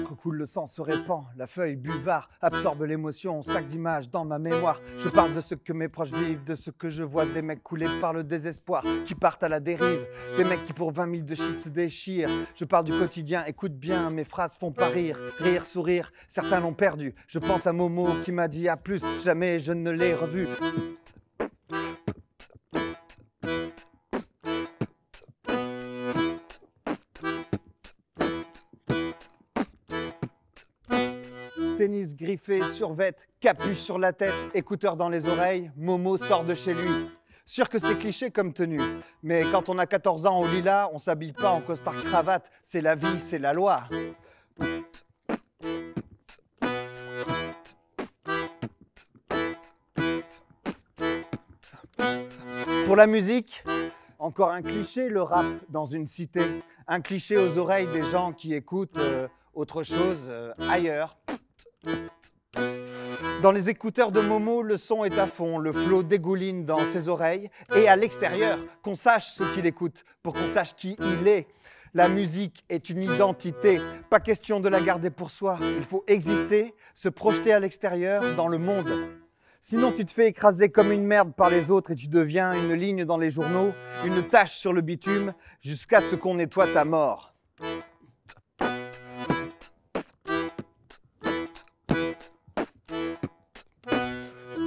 L'encre coule, le sang se répand, la feuille buvard absorbe l'émotion, sac d'images dans ma mémoire. Je parle de ce que mes proches vivent, de ce que je vois, des mecs coulés par le désespoir, qui partent à la dérive, des mecs qui pour 20 000 de shit se déchirent. Je parle du quotidien, écoute bien, mes phrases font pas rire, rire, sourire, certains l'ont perdu. Je pense à Momo qui m'a dit à plus, jamais je ne l'ai revu. Tennis griffé, survette, capuche sur la tête, écouteurs dans les oreilles, Momo sort de chez lui. Sûr que c'est cliché comme tenue, mais quand on a 14 ans au lilas, on s'habille pas en costard cravate, c'est la vie, c'est la loi. Pour la musique, encore un cliché, le rap dans une cité. Un cliché aux oreilles des gens qui écoutent autre chose ailleurs. Dans les écouteurs de Momo, le son est à fond, le flow dégouline dans ses oreilles. Et à l'extérieur, qu'on sache ce qu'il écoute, pour qu'on sache qui il est. La musique est une identité, pas question de la garder pour soi. Il faut exister, se projeter à l'extérieur, dans le monde. Sinon, tu te fais écraser comme une merde par les autres et tu deviens une ligne dans les journaux, une tache sur le bitume, jusqu'à ce qu'on nettoie ta mort.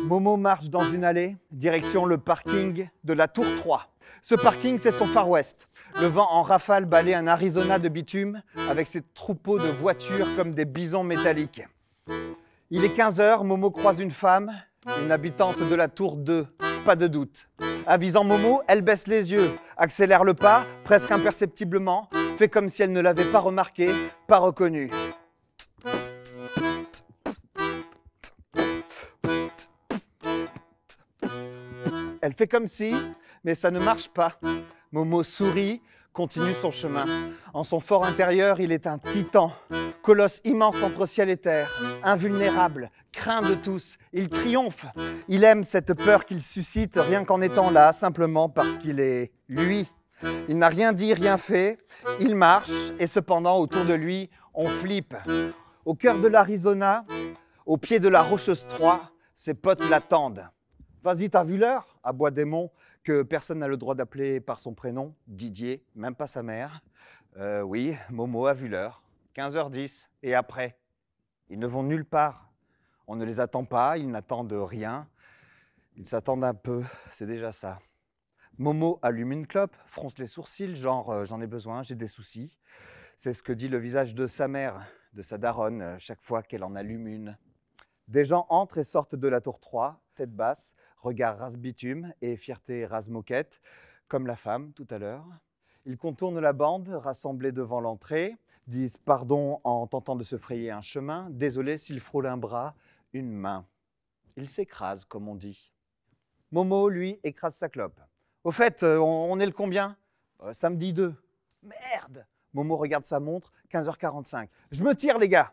Momo marche dans une allée, direction le parking de la Tour 3. Ce parking, c'est son Far West. Le vent en rafale balaye un Arizona de bitume avec ses troupeaux de voitures comme des bisons métalliques. Il est 15 h, Momo croise une femme, une habitante de la Tour 2, pas de doute. Avisant Momo, elle baisse les yeux, accélère le pas, presque imperceptiblement, fait comme si elle ne l'avait pas remarqué, pas reconnu. Elle fait comme si, mais ça ne marche pas. Momo sourit, continue son chemin. En son fort intérieur, il est un titan, colosse immense entre ciel et terre, invulnérable, craint de tous. Il triomphe. Il aime cette peur qu'il suscite rien qu'en étant là, simplement parce qu'il est lui. Il n'a rien dit, rien fait. Il marche et cependant, autour de lui, on flippe. Au cœur de l'Arizona, au pied de la rocheuse 3, ses potes l'attendent. Vas-y, t'as vu l'heure? Aboie Démon, que personne n'a le droit d'appeler par son prénom, Didier, même pas sa mère. Oui, Momo a vu l'heure, 15 h 10, et après? Ils ne vont nulle part. On ne les attend pas, ils n'attendent rien. Ils s'attendent un peu, c'est déjà ça. Momo allume une clope, fronce les sourcils, genre j'en ai besoin, j'ai des soucis. C'est ce que dit le visage de sa mère, de sa daronne, chaque fois qu'elle en allume une. Des gens entrent et sortent de la Tour 3, tête basse, regard rase-bitume et fierté rase-moquette, comme la femme tout à l'heure. Ils contournent la bande, rassemblés devant l'entrée, disent pardon en tentant de se frayer un chemin, désolé s'ils frôlent un bras, une main. Ils s'écrasent, comme on dit. Momo, lui, écrase sa clope. Au fait, on est le combien? Samedi 2. Merde! Momo regarde sa montre, 15 h 45. Je me tire, les gars!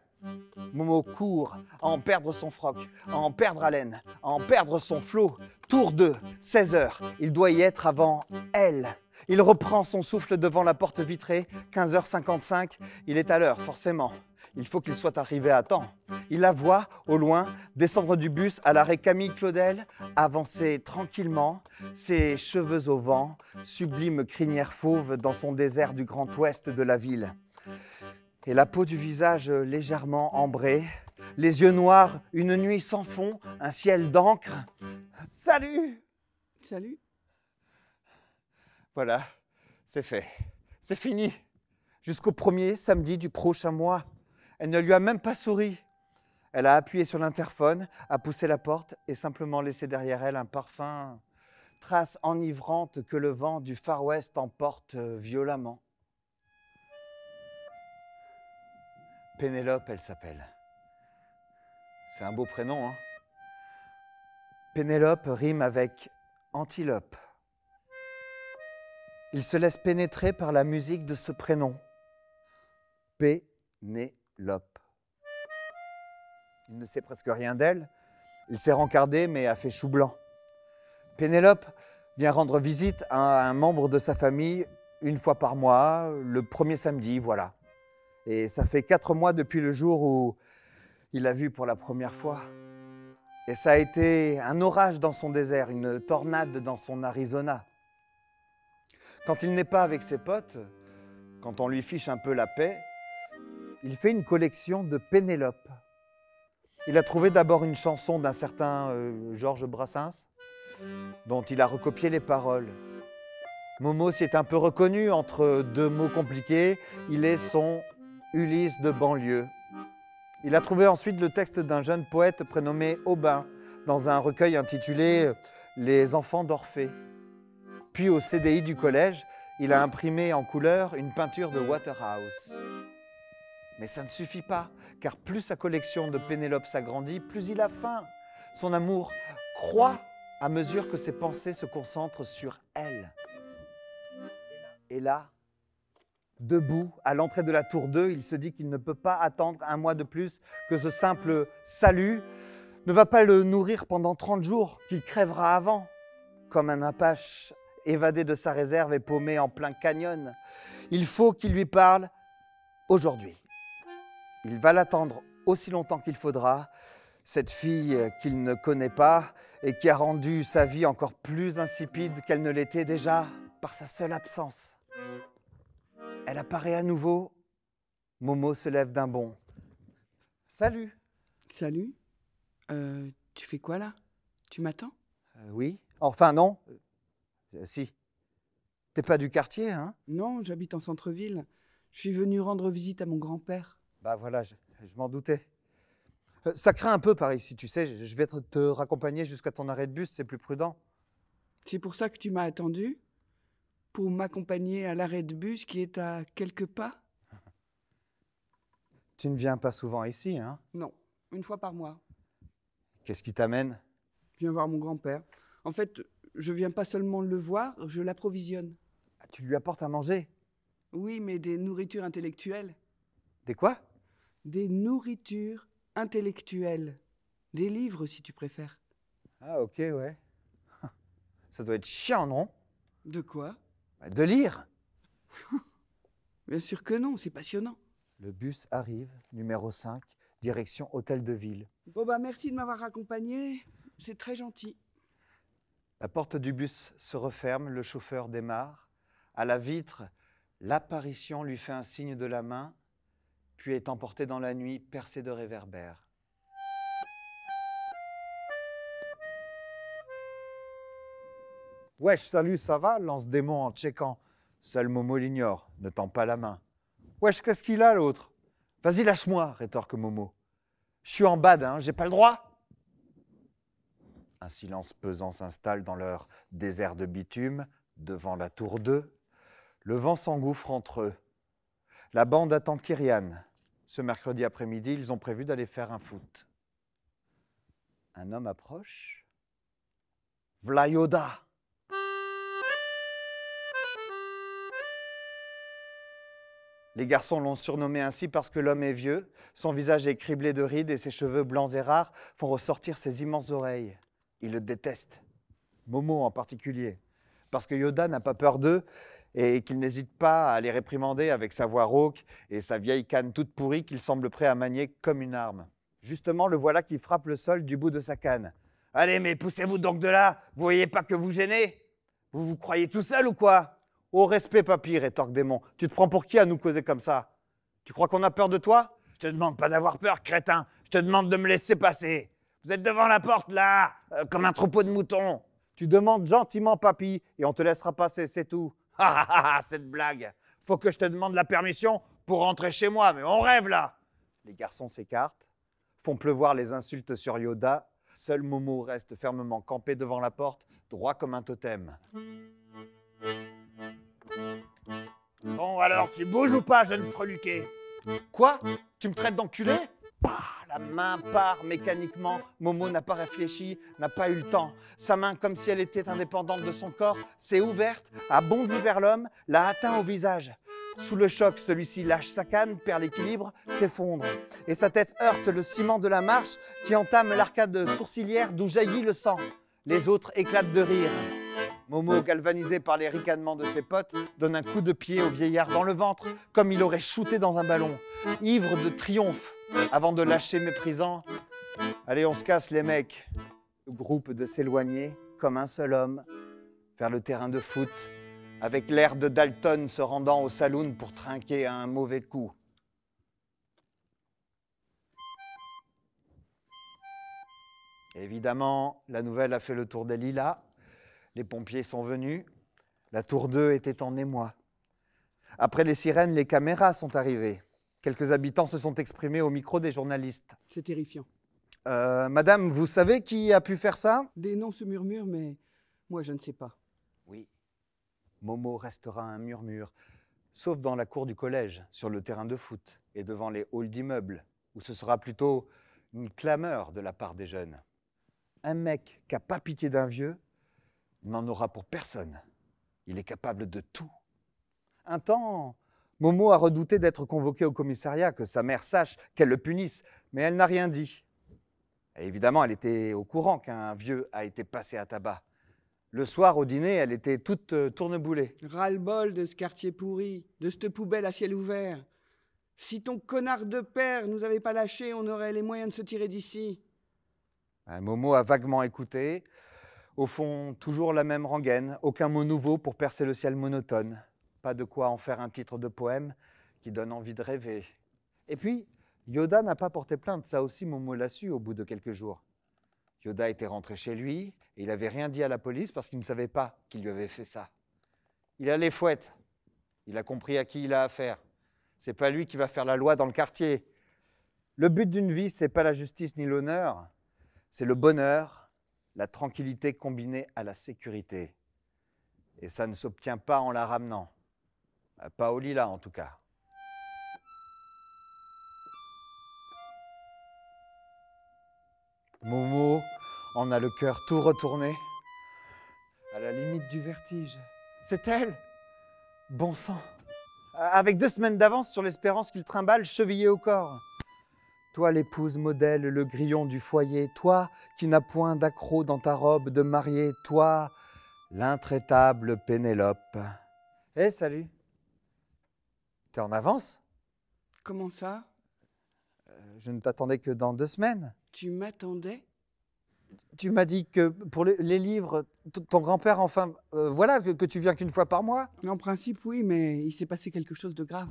Momo court, à en perdre son froc, à en perdre haleine, à en perdre son flot. Tour 2, 16 h. Il doit y être avant elle. Il reprend son souffle devant la porte vitrée, 15 h 55. Il est à l'heure, forcément. Il faut qu'il soit arrivé à temps. Il la voit, au loin, descendre du bus à l'arrêt Camille Claudel, avancer tranquillement, ses cheveux au vent, sublime crinière fauve dans son désert du Grand Ouest de la ville. Et la peau du visage légèrement ambrée, les yeux noirs, une nuit sans fond, un ciel d'encre. Salut! Salut! Voilà, c'est fait. C'est fini. Jusqu'au 1er samedi du prochain mois. Elle ne lui a même pas souri. Elle a appuyé sur l'interphone, a poussé la porte et simplement laissé derrière elle un parfum, trace enivrante que le vent du Far West emporte violemment. Pénélope, elle s'appelle. C'est un beau prénom, hein? Pénélope rime avec antilope. Il se laisse pénétrer par la musique de ce prénom. Pénélope. Il ne sait presque rien d'elle. Il s'est rencardé, mais a fait chou blanc. Pénélope vient rendre visite à un membre de sa famille une fois par mois, le 1er samedi, voilà. Et ça fait 4 mois depuis le jour où il l'a vue pour la première fois. Et ça a été un orage dans son désert, une tornade dans son Arizona. Quand il n'est pas avec ses potes, quand on lui fiche un peu la paix, il fait une collection de Pénélope. Il a trouvé d'abord une chanson d'un certain Georges Brassens, dont il a recopié les paroles. Momo s'y est un peu reconnu entre 2 mots compliqués. Il est son Ulysse de banlieue. Il a trouvé ensuite le texte d'un jeune poète prénommé Aubin, dans un recueil intitulé « Les enfants d'Orphée ». Puis au CDI du collège, il a imprimé en couleur une peinture de Waterhouse. Mais ça ne suffit pas, car plus sa collection de Pénélope s'agrandit, plus il a faim. Son amour croît à mesure que ses pensées se concentrent sur elle. Et là, debout, à l'entrée de la tour 2, il se dit qu'il ne peut pas attendre un mois de plus, que ce simple salut ne va pas le nourrir pendant 30 jours, qu'il crèvera avant, comme un apache évadé de sa réserve et paumé en plein canyon. Il faut qu'il lui parle aujourd'hui. Il va l'attendre aussi longtemps qu'il faudra, cette fille qu'il ne connaît pas et qui a rendu sa vie encore plus insipide qu'elle ne l'était déjà par sa seule absence. Elle apparaît à nouveau. Momo se lève d'un bond. Salut. Salut. Tu fais quoi là? Tu m'attends? Oui. Enfin non. Si. T'es pas du quartier, hein? Non, j'habite en centre-ville. Je suis venu rendre visite à mon grand-père. Bah voilà, je m'en doutais. Ça craint un peu par ici, tu sais. Je vais te raccompagner jusqu'à ton arrêt de bus, c'est plus prudent. C'est pour ça que tu m'as attendu? Pour m'accompagner à l'arrêt de bus qui est à quelques pas? Tu ne viens pas souvent ici, hein? Non, une fois par mois. Qu'est-ce qui t'amène? Je viens voir mon grand-père. En fait, je viens pas seulement le voir, je l'approvisionne. Ah, tu lui apportes à manger? Oui, mais des nourritures intellectuelles. Des quoi? Des nourritures intellectuelles. Des livres, si tu préfères. Ah ok, ouais. Ça doit être chiant, non? De quoi? De lire. Bien sûr que non, c'est passionnant. Le bus arrive, numéro 5, direction Hôtel de Ville. Bon bah merci de m'avoir accompagné, c'est très gentil. La porte du bus se referme, le chauffeur démarre. À la vitre, l'apparition lui fait un signe de la main, puis est emporté dans la nuit percée de réverbères. Wesh, salut, ça va? Lance démon en checkant. Seul Momo l'ignore, ne tend pas la main. Wesh, qu'est-ce qu'il a l'autre? Vas-y, lâche-moi, rétorque Momo. Je suis en bad, hein, j'ai pas le droit. Un silence pesant s'installe dans leur désert de bitume, devant la tour 2. Le vent s'engouffre entre eux. La bande attend Kyrian. Ce mercredi après-midi, ils ont prévu d'aller faire un foot. Un homme approche. V'là Yoda. Les garçons l'ont surnommé ainsi parce que l'homme est vieux, son visage est criblé de rides et ses cheveux blancs et rares font ressortir ses immenses oreilles. Ils le détestent, Momo en particulier, parce que Yoda n'a pas peur d'eux et qu'il n'hésite pas à les réprimander avec sa voix rauque et sa vieille canne toute pourrie qu'il semble prêt à manier comme une arme. Justement, le voilà qui frappe le sol du bout de sa canne. « Allez, mais poussez-vous donc de là, vous voyez pas que vous gênez? Vous vous croyez tout seul ou quoi ?» « Au respect, papy, rétorque Démon. Tu te prends pour qui à nous causer comme ça? Tu crois qu'on a peur de toi? Je te demande pas d'avoir peur, crétin. Je te demande de me laisser passer. Vous êtes devant la porte, là, comme un troupeau de moutons. Tu demandes gentiment, papy, et on te laissera passer, c'est tout. Ah ah ah, cette blague. Faut que je te demande la permission pour rentrer chez moi, mais on rêve, là. Les garçons s'écartent, font pleuvoir les insultes sur Yoda. Seul Momo reste fermement campé devant la porte, droit comme un totem. Bon, alors, tu bouges ou pas, jeune freluqué? Quoi? Tu me traites d'enculé? La main part mécaniquement. Momo n'a pas réfléchi, n'a pas eu le temps. Sa main, comme si elle était indépendante de son corps, s'est ouverte, a bondi vers l'homme, l'a atteint au visage. Sous le choc, celui-ci lâche sa canne, perd l'équilibre, s'effondre. Et sa tête heurte le ciment de la marche qui entame l'arcade sourcilière d'où jaillit le sang. Les autres éclatent de rire. Momo, galvanisé par les ricanements de ses potes, donne un coup de pied au vieillard dans le ventre, comme il aurait shooté dans un ballon, ivre de triomphe, avant de lâcher méprisant. Allez, on se casse les mecs. Le groupe de s'éloigner, comme un seul homme, vers le terrain de foot, avec l'air de Dalton se rendant au saloon pour trinquer à un mauvais coup. Évidemment, la nouvelle a fait le tour des lilas. Les pompiers sont venus. La tour 2 était en émoi. Après les sirènes, les caméras sont arrivées. Quelques habitants se sont exprimés au micro des journalistes. C'est terrifiant. Madame, vous savez qui a pu faire ça? Des noms se murmurent, mais moi je ne sais pas. Oui. Momo restera un murmure, sauf dans la cour du collège, sur le terrain de foot et devant les halls d'immeubles, où ce sera plutôt une clameur de la part des jeunes. Un mec qui n'a pas pitié d'un vieux, il n'en aura pour personne. Il est capable de tout. Un temps, Momo a redouté d'être convoquée au commissariat, que sa mère sache, qu'elle le punisse, mais elle n'a rien dit. Et évidemment, elle était au courant qu'un vieux a été passé à tabac. Le soir, au dîner, elle était toute tourneboulée. Ras-le-bol de ce quartier pourri, de cette poubelle à ciel ouvert. Si ton connard de père nous avait pas lâchés, on aurait les moyens de se tirer d'ici. Momo a vaguement écouté. Au fond, toujours la même rengaine, aucun mot nouveau pour percer le ciel monotone. Pas de quoi en faire un titre de poème qui donne envie de rêver. Et puis, Yoda n'a pas porté plainte, ça aussi Momo l'a su au bout de quelques jours. Yoda était rentré chez lui et il n'avait rien dit à la police parce qu'il ne savait pas qui lui avait fait ça. Il a les fouettes, il a compris à qui il a affaire. C'est pas lui qui va faire la loi dans le quartier. Le but d'une vie, c'est pas la justice ni l'honneur, c'est le bonheur, la tranquillité combinée à la sécurité. Et ça ne s'obtient pas en la ramenant. Pas au lilas en tout cas. Momo en a le cœur tout retourné, à la limite du vertige. C'est elle! Bon sang! Avec 2 semaines d'avance sur l'espérance qu'il trimballe chevillée au corps. Toi l'épouse modèle, le grillon du foyer, toi qui n'as point d'accroc dans ta robe de mariée, toi l'intraitable Pénélope. Eh, salut! T'es en avance? Comment ça? Je ne t'attendais que dans 2 semaines. Tu m'attendais? Tu m'as dit que pour les livres, ton grand-père, enfin, voilà, que tu viens qu'une fois par mois. En principe, oui, mais il s'est passé quelque chose de grave.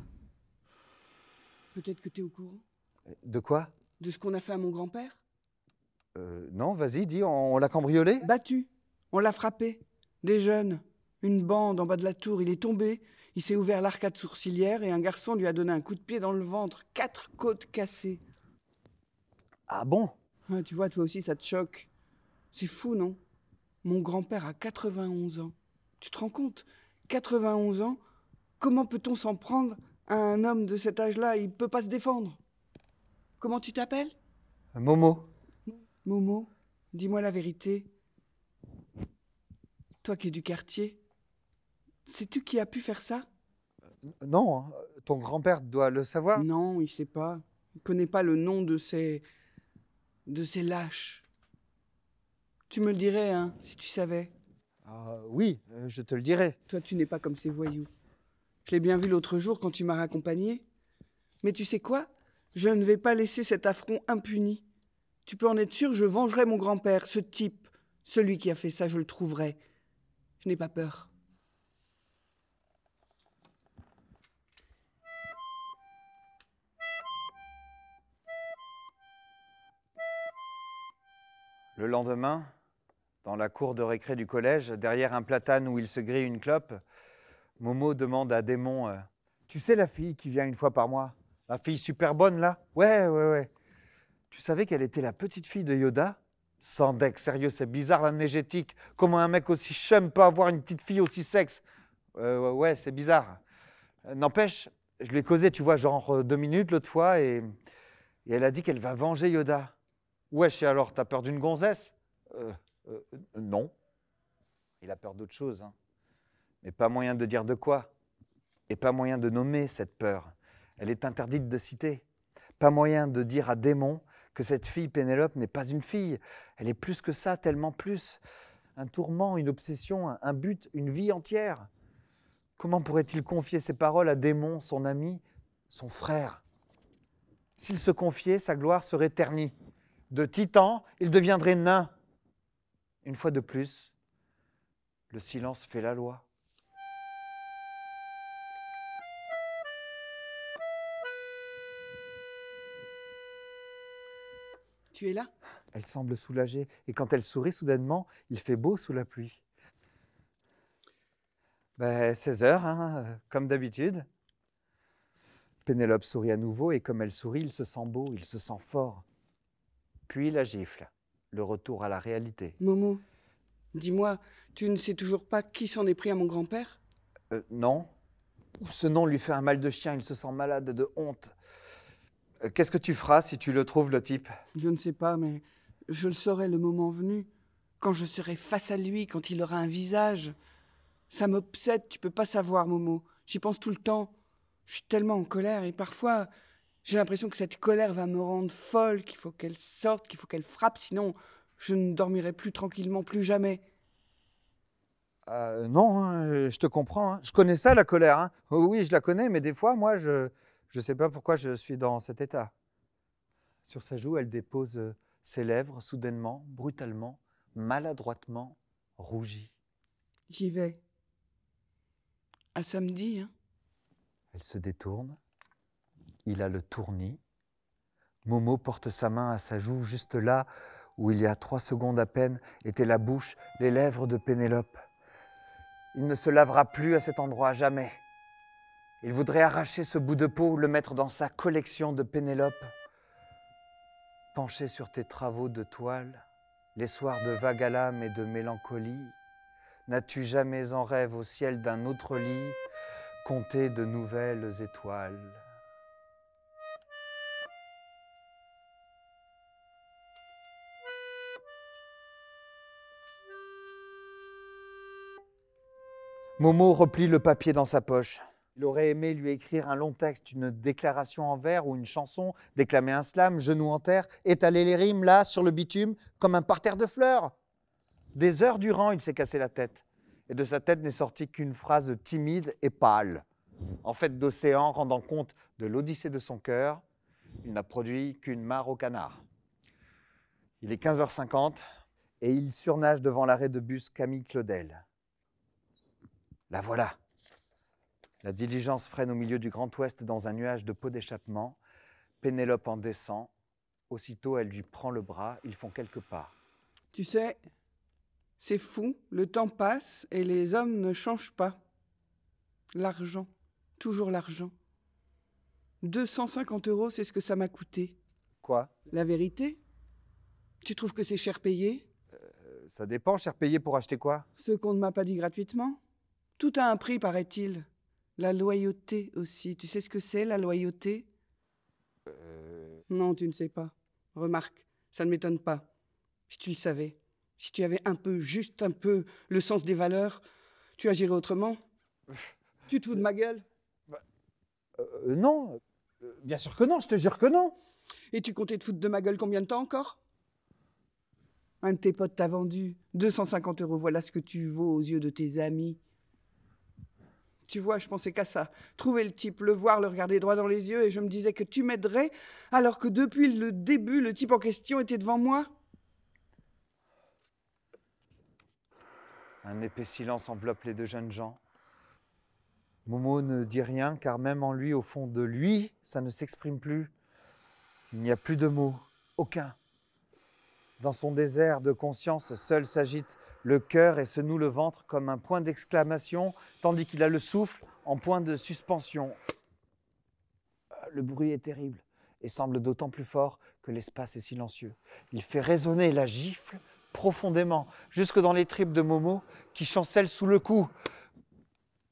Peut-être que tu es au courant De quoi? de ce qu'on a fait à mon grand-père? Non, vas-y, dis, on l'a cambriolé? Battu. On l'a frappé. Des jeunes. Une bande en bas de la tour. Il est tombé. Il s'est ouvert l'arcade sourcilière et un garçon lui a donné un coup de pied dans le ventre. 4 côtes cassées. Ah bon? Ah, tu vois, toi aussi, ça te choque. C'est fou, non? Mon grand-père a 91 ans. Tu te rends compte? 91 ans? Comment peut-on s'en prendre à un homme de cet âge-là? Il ne peut pas se défendre. Comment tu t'appelles? Momo. Momo, dis-moi la vérité. Toi qui es du quartier, sais-tu qui a pu faire ça? Non, ton grand-père doit le savoir. Non, il sait pas. Il connaît pas le nom de ces lâches. Tu me le dirais, hein, si tu savais. Oui, je te le dirai. Toi, tu n'es pas comme ces voyous. Je l'ai bien vu l'autre jour quand tu m'as raccompagné. Mais tu sais quoi? Je ne vais pas laisser cet affront impuni. Tu peux en être sûr, je vengerai mon grand-père, ce type. Celui qui a fait ça, je le trouverai. Je n'ai pas peur. Le lendemain, dans la cour de récré du collège, derrière un platane où il se grille une clope, Momo demande à Démon Tu sais la fille qui vient une fois par mois? La fille super bonne là? Ouais. Tu savais qu'elle était la petite fille de Yoda? Sans deck, sérieux, c'est bizarre l'anégétique. Comment un mec aussi chum peut avoir une petite fille aussi sexe? Ouais, c'est bizarre. N'empêche, je lui ai causé, tu vois, genre 2 minutes l'autre fois et elle a dit qu'elle va venger Yoda. Wesh, et alors, t'as peur d'une gonzesse? Non. Il a peur d'autre chose. Hein. Mais pas moyen de dire de quoi. Et pas moyen de nommer cette peur. Elle est interdite de citer. Pas moyen de dire à Démon que cette fille Pénélope n'est pas une fille. Elle est plus que ça, tellement plus. un tourment, une obsession, un but, une vie entière. Comment pourrait-il confier ces paroles à Démon, son ami, son frère? S'il se confiait, sa gloire serait ternie. De titan, il deviendrait nain. Une fois de plus, le silence fait la loi. Tu es là? Elle semble soulagée, et quand elle sourit soudainement, il fait beau sous la pluie. 16 heures, hein, comme d'habitude. Pénélope sourit à nouveau, et comme elle sourit, il se sent beau, il se sent fort. Puis la gifle, le retour à la réalité. Momo, dis-moi, tu ne sais toujours pas qui s'en est pris à mon grand-père? Non. Ce nom lui fait un mal de chien, il se sent malade de honte. Qu'est-ce que tu feras si tu le trouves, le type? Je ne sais pas, mais je le saurai le moment venu. Quand je serai face à lui, quand il aura un visage. Ça m'obsède, tu peux pas savoir, Momo. J'y pense tout le temps. Je suis tellement en colère et parfois, j'ai l'impression que cette colère va me rendre folle, qu'il faut qu'elle sorte, qu'il faut qu'elle frappe, sinon je ne dormirai plus tranquillement, plus jamais. Non, hein, je te comprends. Hein. Je connais ça, la colère. Hein. Oh, oui, je la connais, mais des fois, moi, je ne sais pas pourquoi je suis dans cet état. Sur sa joue, elle dépose ses lèvres, soudainement, brutalement, maladroitement, rougies. J'y vais. À samedi, hein. Elle se détourne. Il a le tournis. Momo porte sa main à sa joue, juste là où il y a 3 secondes à peine étaient la bouche, les lèvres de Pénélope. Il ne se lavera plus à cet endroit, jamais. Il voudrait arracher ce bout de peau, le mettre dans sa collection de Pénélope. Penché sur tes travaux de toile, les soirs de vague à l'âme et de mélancolie, n'as-tu jamais en rêve au ciel d'un autre lit compté de nouvelles étoiles? Momo replie le papier dans sa poche. Il aurait aimé lui écrire un long texte, une déclaration en vers ou une chanson, déclamer un slam, genou en terre, étaler les rimes là, sur le bitume, comme un parterre de fleurs. Des heures durant, il s'est cassé la tête. Et de sa tête n'est sortie qu'une phrase timide et pâle. En fait d'océan, rendant compte de l'odyssée de son cœur, il n'a produit qu'une mare au canard. Il est 15h50 et il surnage devant l'arrêt de bus Camille Claudel. La voilà. La diligence freine au milieu du Grand Ouest dans un nuage de pots d'échappement. Pénélope en descend. Aussitôt, elle lui prend le bras. Ils font quelques pas. Tu sais, c'est fou, le temps passe et les hommes ne changent pas. L'argent, toujours l'argent. 250 €, c'est ce que ça m'a coûté. Quoi? La vérité? Tu trouves que c'est cher payé? Ça dépend, cher payé pour acheter quoi? Ce qu'on ne m'a pas dit gratuitement? Tout a un prix, paraît-il. La loyauté aussi. Tu sais ce que c'est, la loyauté? Non, tu ne sais pas. Remarque, ça ne m'étonne pas. Si tu le savais, si tu avais un peu, juste un peu, le sens des valeurs, tu agirais autrement. Tu te fous de ma gueule? Non, bien sûr que non, je te jure que non. Et tu comptais te foutre de ma gueule combien de temps encore? Un de tes potes t'a vendu 250 €, voilà ce que tu vaux aux yeux de tes amis. Tu vois, je pensais qu'à ça. Trouver le type, le voir, le regarder droit dans les yeux, et je me disais que tu m'aiderais, alors que depuis le début, le type en question était devant moi. Un épais silence enveloppe les deux jeunes gens. Momo ne dit rien, car même en lui, au fond de lui, ça ne s'exprime plus. Il n'y a plus de mots, aucun. Dans son désert de conscience, seul s'agite le cœur et se noue le ventre comme un point d'exclamation, tandis qu'il a le souffle en point de suspension. Le bruit est terrible et semble d'autant plus fort que l'espace est silencieux. Il fait résonner la gifle profondément, jusque dans les tripes de Momo qui chancelle sous le cou.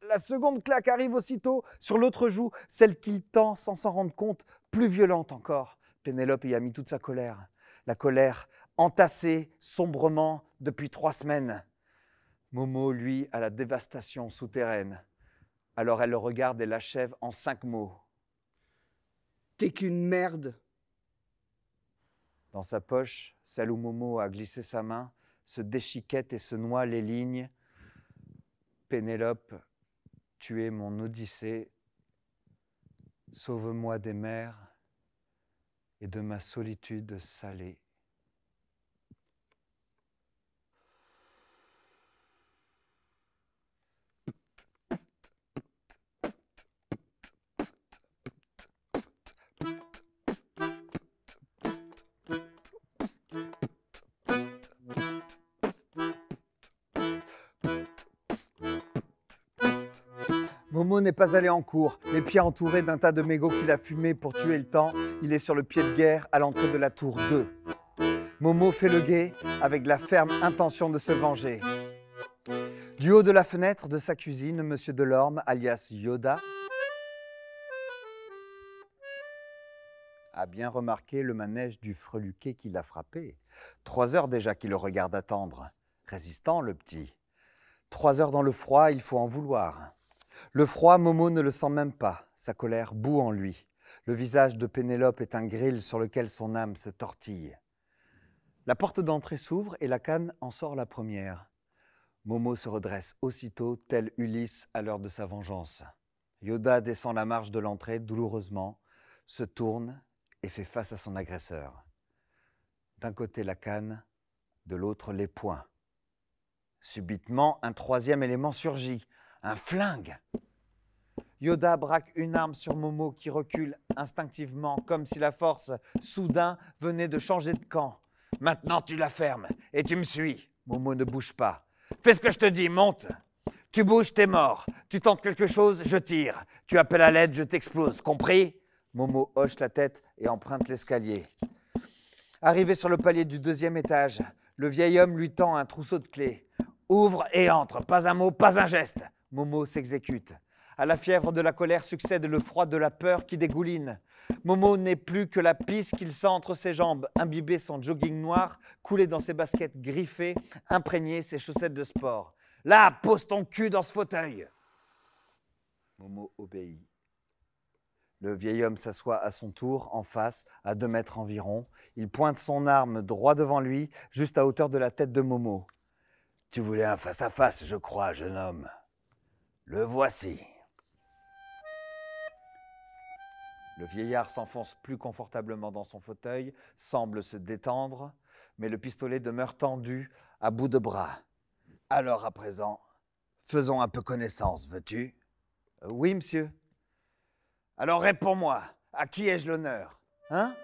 La seconde claque arrive aussitôt sur l'autre joue, celle qu'il tend sans s'en rendre compte, plus violente encore. Pénélope y a mis toute sa colère. La colère entassée sombrement depuis 3 semaines. Momo, lui, a la dévastation souterraine. Alors elle le regarde et l'achève en 5 mots. T'es qu'une merde. Dans sa poche, celle où Momo a glissé sa main, se déchiquettent et se noient les lignes. Pénélope, tu es mon Odyssée. Sauve-moi des mers et de ma solitude salée. Momo n'est pas allé en cours, les pieds entourés d'un tas de mégots qu'il a fumé pour tuer le temps. Il est sur le pied de guerre à l'entrée de la tour 2. Momo fait le guet avec la ferme intention de se venger. Du haut de la fenêtre de sa cuisine, Monsieur Delorme, alias Yoda, a bien remarqué le manège du freluquet qui l'a frappé. 3 heures déjà qu'il le regarde attendre. Résistant, le petit. 3 heures dans le froid, il faut en vouloir. Le froid, Momo ne le sent même pas. Sa colère bout en lui. Le visage de Pénélope est un grill sur lequel son âme se tortille. La porte d'entrée s'ouvre et la canne en sort la première. Momo se redresse aussitôt, tel Ulysse à l'heure de sa vengeance. Yoda descend la marche de l'entrée douloureusement, se tourne et fait face à son agresseur. D'un côté la canne, de l'autre les poings. Subitement, un troisième élément surgit. Un flingue. Yoda braque une arme sur Momo qui recule instinctivement, comme si la force, soudain, venait de changer de camp. Maintenant, tu la fermes et tu me suis. Momo ne bouge pas. Fais ce que je te dis, monte. Tu bouges, t'es mort. Tu tentes quelque chose, je tire. Tu appelles à l'aide, je t'explose. Compris? Momo hoche la tête et emprunte l'escalier. Arrivé sur le palier du 2e étage, le vieil homme lui tend un trousseau de clés. Ouvre et entre, pas un mot, pas un geste. Momo s'exécute. À la fièvre de la colère succède le froid de la peur qui dégouline. Momo n'est plus que la pisse qu'il sent entre ses jambes, imbiber son jogging noir, couler dans ses baskets griffées, imprégner ses chaussettes de sport. Là, pose ton cul dans ce fauteuil. Momo obéit. Le vieil homme s'assoit à son tour, en face, à 2 mètres environ. Il pointe son arme droit devant lui, juste à hauteur de la tête de Momo. Tu voulais un face-à-face, je crois, jeune homme. Le voici. Le vieillard s'enfonce plus confortablement dans son fauteuil, semble se détendre, mais le pistolet demeure tendu, à bout de bras. Alors à présent, faisons un peu connaissance, veux-tu? Oui, monsieur. Alors réponds-moi, à qui ai-je l'honneur? Hein?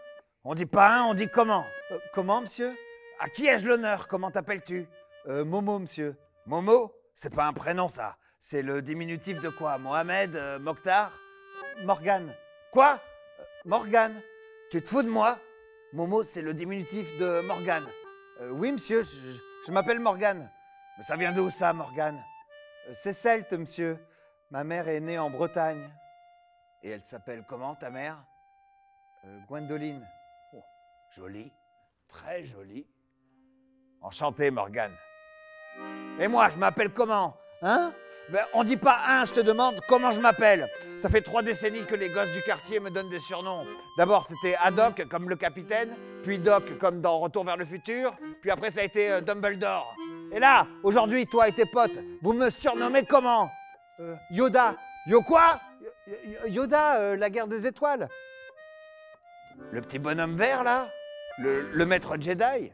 On dit pas un, on dit comment? Comment, monsieur? À qui ai-je l'honneur? Comment t'appelles-tu? Momo, monsieur. Momo? C'est pas un prénom, ça. C'est le diminutif de quoi? Mohamed? Mokhtar? Morgane. Quoi? Morgane. Tu te fous de moi? Momo, c'est le diminutif de Morgane. Oui, monsieur, je m'appelle Morgane. Mais ça vient d'où, ça, Morgane? C'est celte, monsieur. Ma mère est née en Bretagne. Et elle s'appelle comment, ta mère? Gwendoline. Oh, jolie. Très jolie. Enchanté, Morgane. Et moi, je m'appelle comment? Hein? Ben, on dit pas un, je te demande comment je m'appelle. Ça fait 3 décennies que les gosses du quartier me donnent des surnoms. D'abord, c'était Haddock, comme le capitaine, puis Doc, comme dans Retour vers le futur, puis après, ça a été Dumbledore. Et là, aujourd'hui, toi et tes potes, vous me surnommez comment? Yoda. Yo quoi? Yoda, la guerre des étoiles. Le petit bonhomme vert, là? Le maître Jedi?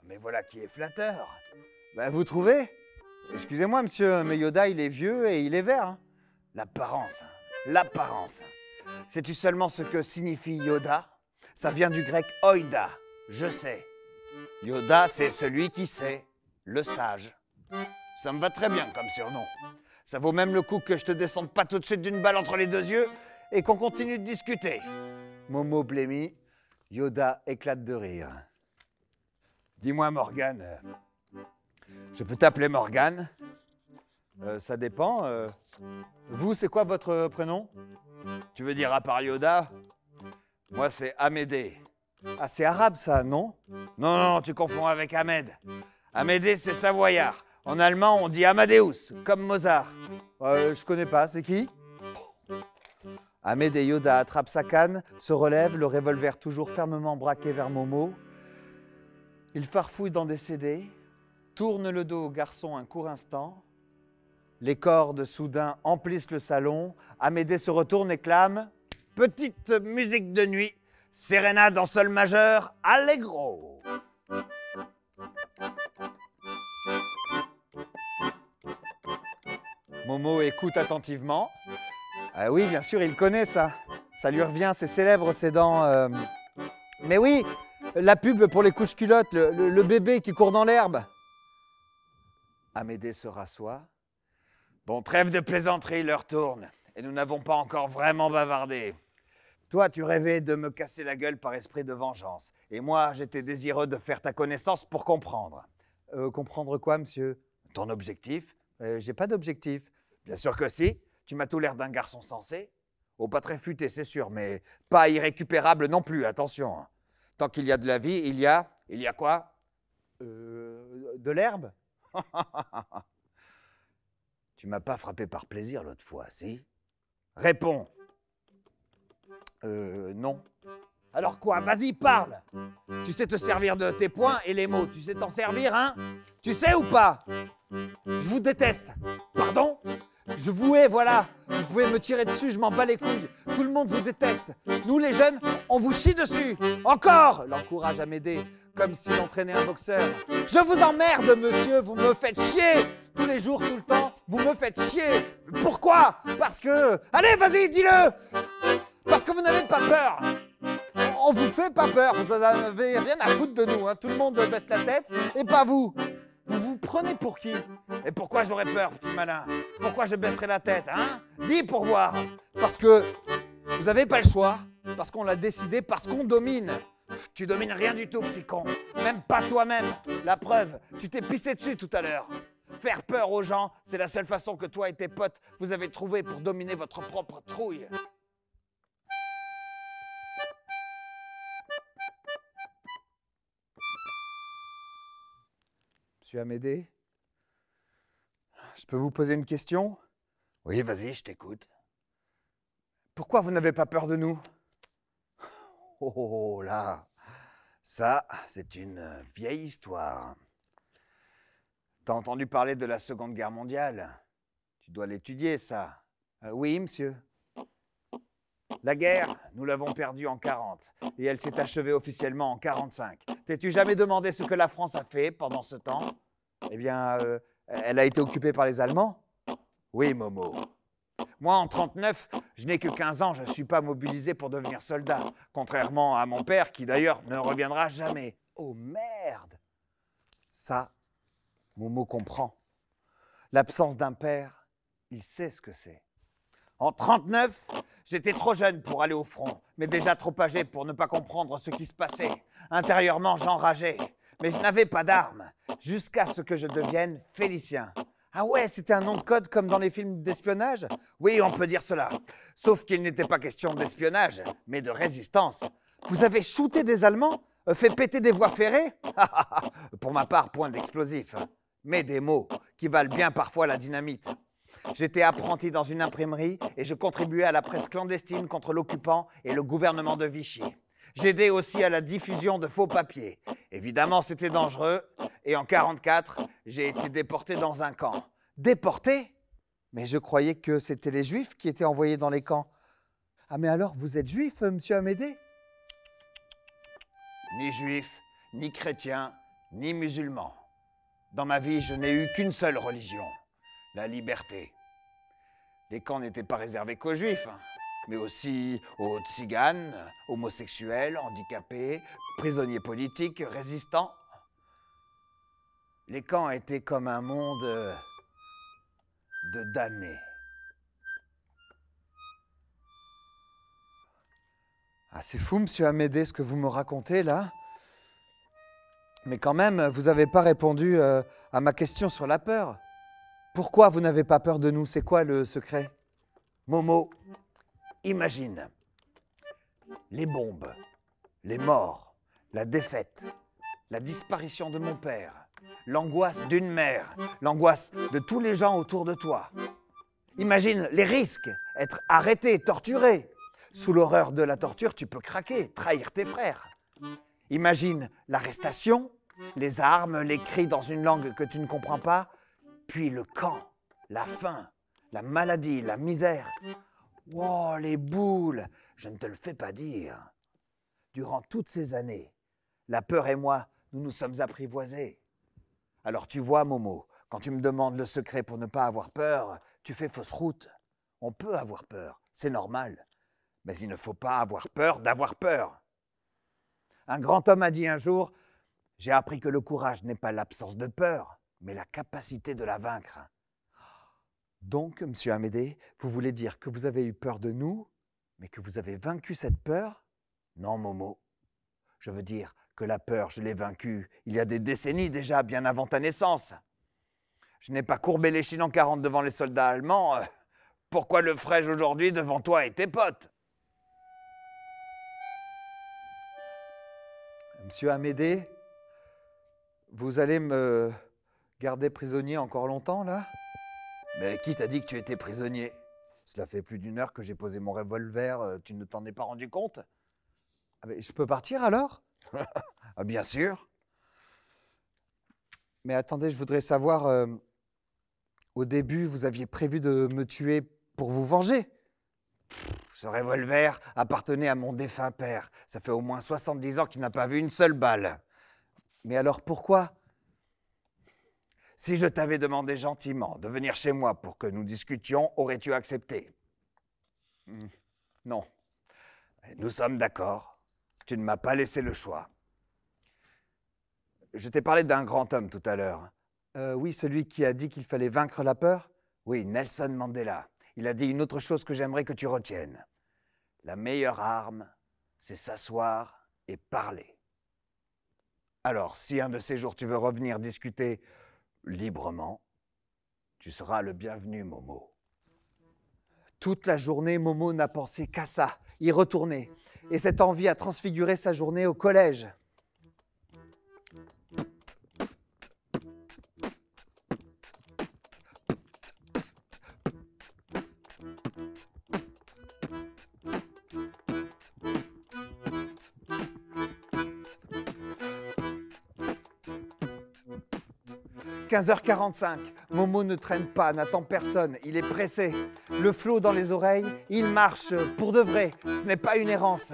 Mais voilà qui est flatteur. Ben, vous trouvez? Excusez-moi, monsieur, mais Yoda, il est vieux et il est vert. Hein. L'apparence. L'apparence. Sais-tu seulement ce que signifie Yoda? Ça vient du grec oida. Je sais. Yoda, c'est celui qui sait. Le sage. Ça me va très bien comme surnom. Ça vaut même le coup que je te descende pas tout de suite d'une balle entre les 2 yeux et qu'on continue de discuter. Momo blêmit. Yoda éclate de rire. Dis-moi, Morgane, je peux t'appeler Morgane? Ça dépend. Vous, c'est quoi votre prénom? Tu veux dire à part Yoda? Moi, c'est Amédée. Ah, c'est arabe, ça, non? Non, non, tu confonds avec Ahmed. Amédée, c'est savoyard. En allemand, on dit Amadeus, comme Mozart. Je connais pas, c'est qui? Amédée Yoda attrape sa canne, se relève, le revolver toujours fermement braqué vers Momo. Il farfouille dans des CD. tourne le dos au garçon un court instant. Les cordes soudain emplissent le salon. Amédée se retourne et clame « Petite musique de nuit, sérénade en sol majeur, allegro !» Momo écoute attentivement. Ah oui, bien sûr, il connaît ça. Ça lui revient, c'est célèbre, c'est dans... Mais oui, la pub pour les couches culottes, le bébé qui court dans l'herbe. Amédée se rassoit. Bon, trêve de plaisanterie, l'heure tourne. Et nous n'avons pas encore vraiment bavardé. Toi, tu rêvais de me casser la gueule par esprit de vengeance. Et moi, j'étais désireux de faire ta connaissance pour comprendre. Comprendre quoi, monsieur? Ton objectif? J'ai pas d'objectif. Bien sûr que si. Tu m'as tout l'air d'un garçon sensé. Oh, pas très futé, c'est sûr, mais pas irrécupérable non plus, attention. Tant qu'il y a de la vie, il y a quoi? De l'herbe. Tu m'as pas frappé par plaisir l'autre fois, si? Réponds. Non. Alors quoi? Vas-y, parle. Tu sais te servir de tes poings et les mots. Tu sais t'en servir, hein? Tu sais ou pas? Je vous déteste. Pardon? Je vous hais, voilà. Vous pouvez me tirer dessus, je m'en bats les couilles. Tout le monde vous déteste. Nous, les jeunes, on vous chie dessus. Encore! L'encourage à m'aider, comme s'il entraînait un boxeur. Je vous emmerde, monsieur, vous me faites chier. Tous les jours, tout le temps, vous me faites chier. Pourquoi? Parce que... Allez, vas-y, dis-le! Parce que vous n'avez pas peur. On vous fait pas peur, vous n'avez rien à foutre de nous. Hein. Tout le monde baisse la tête, et pas vous. Vous vous prenez pour qui? Et pourquoi j'aurais peur, petit malin? Pourquoi je baisserais la tête, hein? Dis pour voir. Parce que vous n'avez pas le choix, parce qu'on l'a décidé, parce qu'on domine. Tu domines rien du tout, petit con. Même pas toi-même. La preuve, tu t'es pissé dessus tout à l'heure. Faire peur aux gens, c'est la seule façon que toi et tes potes vous avez trouvé pour dominer votre propre trouille. Monsieur Amédée, je peux vous poser une question? Oui, vas-y, je t'écoute. Pourquoi vous n'avez pas peur de nous? Oh là, ça, c'est une vieille histoire. T'as entendu parler de la Seconde Guerre mondiale? Tu dois l'étudier, ça. Oui, monsieur. La guerre, nous l'avons perdue en 40 et elle s'est achevée officiellement en 45. T'es-tu jamais demandé ce que la France a fait pendant ce temps? Eh bien, elle a été occupée par les Allemands? Oui, Momo. Moi, en 39, je n'ai que 15 ans, je ne suis pas mobilisé pour devenir soldat, contrairement à mon père qui d'ailleurs ne reviendra jamais. Oh merde! Ça, Momo comprend. L'absence d'un père, il sait ce que c'est. En 39, j'étais trop jeune pour aller au front, mais déjà trop âgé pour ne pas comprendre ce qui se passait. Intérieurement, j'enrageais, mais je n'avais pas d'armes, jusqu'à ce que je devienne Félicien. Ah ouais, c'était un nom de code comme dans les films d'espionnage? Oui, on peut dire cela. Sauf qu'il n'était pas question d'espionnage, mais de résistance. Vous avez shooté des Allemands? Fait péter des voies ferrées? Pour ma part, point d'explosif. Mais des mots qui valent bien parfois la dynamite. J'étais apprenti dans une imprimerie et je contribuais à la presse clandestine contre l'occupant et le gouvernement de Vichy. J'aidais aussi à la diffusion de faux papiers. Évidemment, c'était dangereux. Et en 1944, j'ai été déporté dans un camp. Déporté? Mais je croyais que c'était les Juifs qui étaient envoyés dans les camps. Ah mais alors, vous êtes juif, monsieur Amédée? Ni juif, ni chrétien, ni musulman. Dans ma vie, je n'ai eu qu'une seule religion, la liberté. Les camps n'étaient pas réservés qu'aux juifs, mais aussi aux tziganes, homosexuels, handicapés, prisonniers politiques, résistants. Les camps étaient comme un monde de damnés. Ah, c'est fou, monsieur Amédée, ce que vous me racontez, là. Mais quand même, vous n'avez pas répondu à ma question sur la peur. Pourquoi vous n'avez pas peur de nous? C'est quoi le secret? Momo, imagine les bombes, les morts, la défaite, la disparition de mon père, l'angoisse d'une mère, l'angoisse de tous les gens autour de toi. Imagine les risques, être arrêté, torturé. Sous l'horreur de la torture, tu peux craquer, trahir tes frères. Imagine l'arrestation, Les armes, les cris dans une langue que tu ne comprends pas, puis le camp, la faim, la maladie, la misère. Wow, les boules, je ne te le fais pas dire. Durant toutes ces années, la peur et moi, nous nous sommes apprivoisés. Alors tu vois, Momo, quand tu me demandes le secret pour ne pas avoir peur, tu fais fausse route. On peut avoir peur, c'est normal. Mais il ne faut pas avoir peur d'avoir peur. Un grand homme a dit un jour, « J'ai appris que le courage n'est pas l'absence de peur, mais la capacité de la vaincre. » Donc, monsieur Amédée, vous voulez dire que vous avez eu peur de nous, mais que vous avez vaincu cette peur? Non, Momo. Je veux dire que la peur, je l'ai vaincue il y a des décennies déjà, bien avant ta naissance. Je n'ai pas courbé l'échine en 40 devant les soldats allemands. Pourquoi le ferais-je aujourd'hui devant toi et tes potes? Monsieur Amédée, vous allez me garder prisonnier encore longtemps, là? Mais qui t'a dit que tu étais prisonnier? Cela fait plus d'1 heure que j'ai posé mon revolver, tu ne t'en es pas rendu compte? Ah, mais je peux partir alors? Ah, bien sûr. Mais attendez, je voudrais savoir, au début, vous aviez prévu de me tuer pour vous venger? Ce revolver appartenait à mon défunt père. Ça fait au moins 70 ans qu'il n'a pas vu une seule balle. Mais alors pourquoi? Si je t'avais demandé gentiment de venir chez moi pour que nous discutions, aurais-tu accepté? Non. Nous sommes d'accord. Tu ne m'as pas laissé le choix. Je t'ai parlé d'un grand homme tout à l'heure. Oui, celui qui a dit qu'il fallait vaincre la peur? Oui, Nelson Mandela. Il a dit une autre chose que j'aimerais que tu retiennes. La meilleure arme, c'est s'asseoir et parler. Alors, si un de ces jours tu veux revenir discuter librement, tu seras le bienvenu, Momo. Toute la journée, Momo n'a pensé qu'à ça, y retourner. Et cette envie a transfiguré sa journée au collège. « 15h45, Momo ne traîne pas, n'attend personne, il est pressé. Le flot dans les oreilles, il marche pour de vrai, ce n'est pas une errance.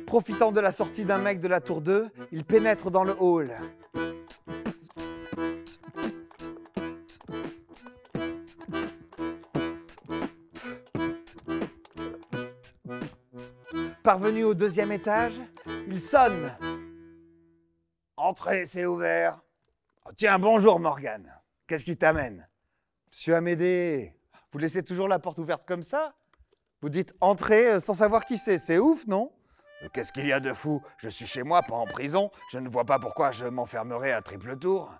Profitant de la sortie d'un mec de la tour 2, il pénètre dans le hall. Parvenu au 2e étage, il sonne. « Entrez, c'est ouvert. » Oh, tiens, bonjour Morgane. Qu'est-ce qui t'amène? Monsieur Amédée, vous laissez toujours la porte ouverte comme ça? Vous dites « entrez » sans savoir qui c'est ouf, non? Qu'est-ce qu'il y a de fou? Je suis chez moi, pas en prison. Je ne vois pas pourquoi je m'enfermerais à triple tour.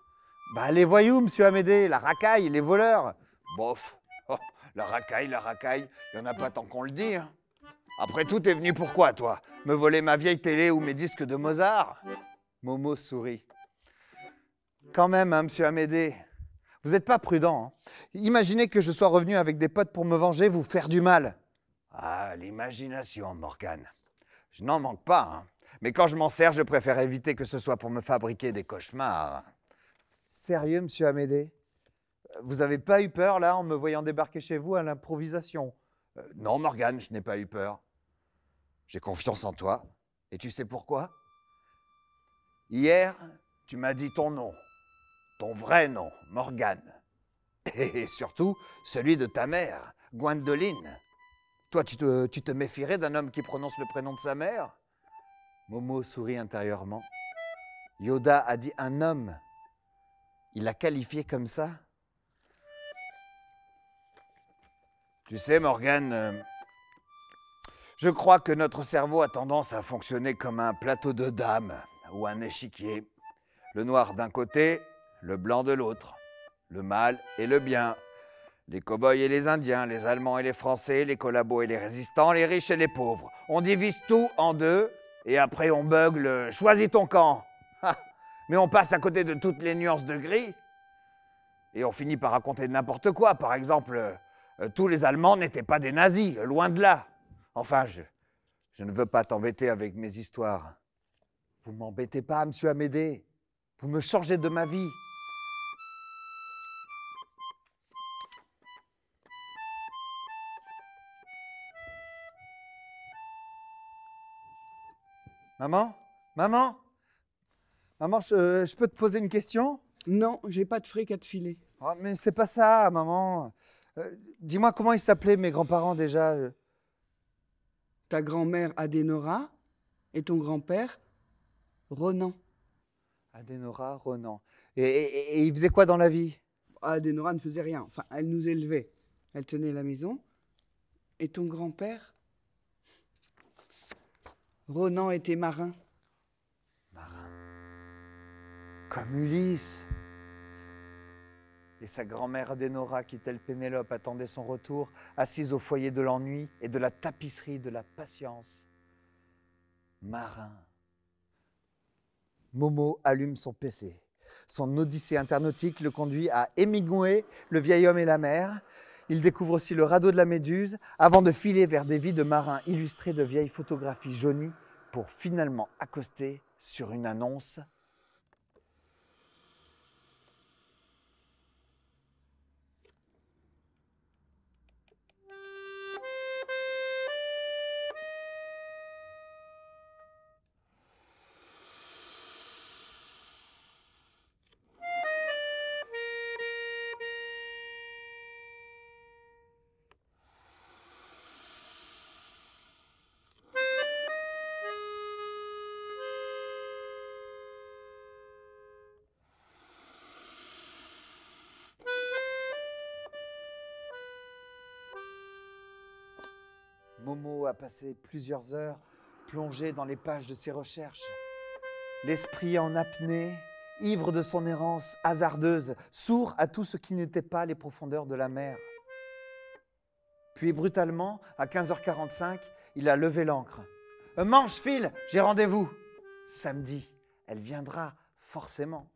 Bah les voyous, monsieur Amédée, la racaille, les voleurs. Bof, oh, la racaille, il n'y en a pas tant qu'on le dit. Hein. Après tout, t'es venu pourquoi, toi? Me voler ma vieille télé ou mes disques de Mozart? Momo sourit. Quand même, hein, monsieur Amédée, vous n'êtes pas prudent. Hein. Imaginez que je sois revenu avec des potes pour me venger, vous faire du mal. Ah, l'imagination, Morgane. Je n'en manque pas, hein. Mais quand je m'en sers, je préfère éviter que ce soit pour me fabriquer des cauchemars. Sérieux, monsieur Amédée? Vous n'avez pas eu peur, là, en me voyant débarquer chez vous à l'improvisation? Non, Morgane, je n'ai pas eu peur. J'ai confiance en toi. Et tu sais pourquoi? Hier, tu m'as dit ton nom. Ton vrai nom, Morgane. Et surtout, celui de ta mère, Gwendoline. Toi, tu te méfierais d'un homme qui prononce le prénom de sa mère? Momo sourit intérieurement. Yoda a dit un homme. Il l'a qualifié comme ça? Tu sais, Morgane, je crois que notre cerveau a tendance à fonctionner comme un plateau de dames ou un échiquier. Le noir d'un côté, le blanc de l'autre, le mal et le bien, les cow-boys et les Indiens, les Allemands et les Français, les collabos et les résistants, les riches et les pauvres. On divise tout en deux et après on bugle « choisis ton camp ». Mais on passe à côté de toutes les nuances de gris et on finit par raconter n'importe quoi. Par exemple, tous les Allemands n'étaient pas des nazis, loin de là. Enfin, je ne veux pas t'embêter avec mes histoires. Vous ne m'embêtez pas, monsieur Amédée. Vous me changez de ma vie. Maman? Maman? Maman, je peux te poser une question? Non, j'ai pas de fric à te filer. Oh, mais c'est pas ça, maman. Dis-moi comment ils s'appelaient mes grands-parents déjà. Ta grand-mère Adénora et ton grand-père Ronan. Adénora, Ronan. Et ils faisaient quoi dans la vie? Adénora ne faisait rien. Enfin, elle nous élevait. Elle tenait la maison. Et ton grand-père Ronan était marin. Marin. Comme Ulysse. Et sa grand-mère Adénora, qui telle Pénélope, attendait son retour, assise au foyer de l'ennui et de la tapisserie de la patience. Marin. Momo allume son PC. Son odyssée internautique le conduit à Hemingway, le vieil homme et la mer. Il découvre aussi le radeau de la Méduse, avant de filer vers des vies de marins illustrées de vieilles photographies jaunies pour finalement accoster sur une annonce. Momo a passé plusieurs heures plongé dans les pages de ses recherches. L'esprit en apnée, ivre de son errance hasardeuse, sourd à tout ce qui n'était pas les profondeurs de la mer. Puis brutalement, à 15h45, il a levé l'ancre. « Manche, file, j'ai rendez-vous !» Samedi, elle viendra, forcément.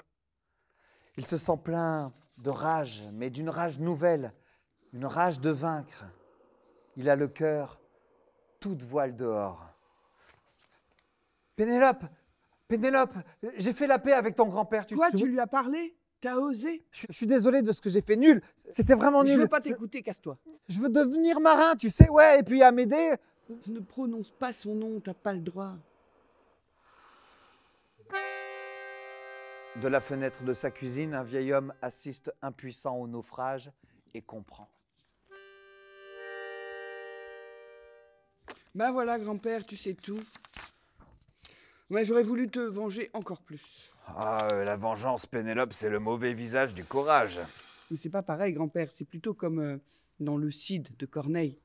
Il se sent plein de rage, mais d'une rage nouvelle, une rage de vaincre. Il a le cœur toute voile dehors. « Pénélope, Pénélope, j'ai fait la paix avec ton grand-père. Quoi, tu lui as parlé? T'as osé? Je suis désolé de ce que j'ai fait, nul. C'était vraiment nul. Je veux pas t'écouter, casse-toi. Je veux devenir marin, tu sais, ouais, et puis à m'aider. Ne prononce pas son nom, t'as pas le droit. De la fenêtre de sa cuisine, un vieil homme assiste impuissant au naufrage et comprend. Ben voilà, grand-père, tu sais tout. Ouais, j'aurais voulu te venger encore plus. Ah, la vengeance, Pénélope, c'est le mauvais visage du courage. Mais c'est pas pareil, grand-père. C'est plutôt comme dans le Cid de Corneille.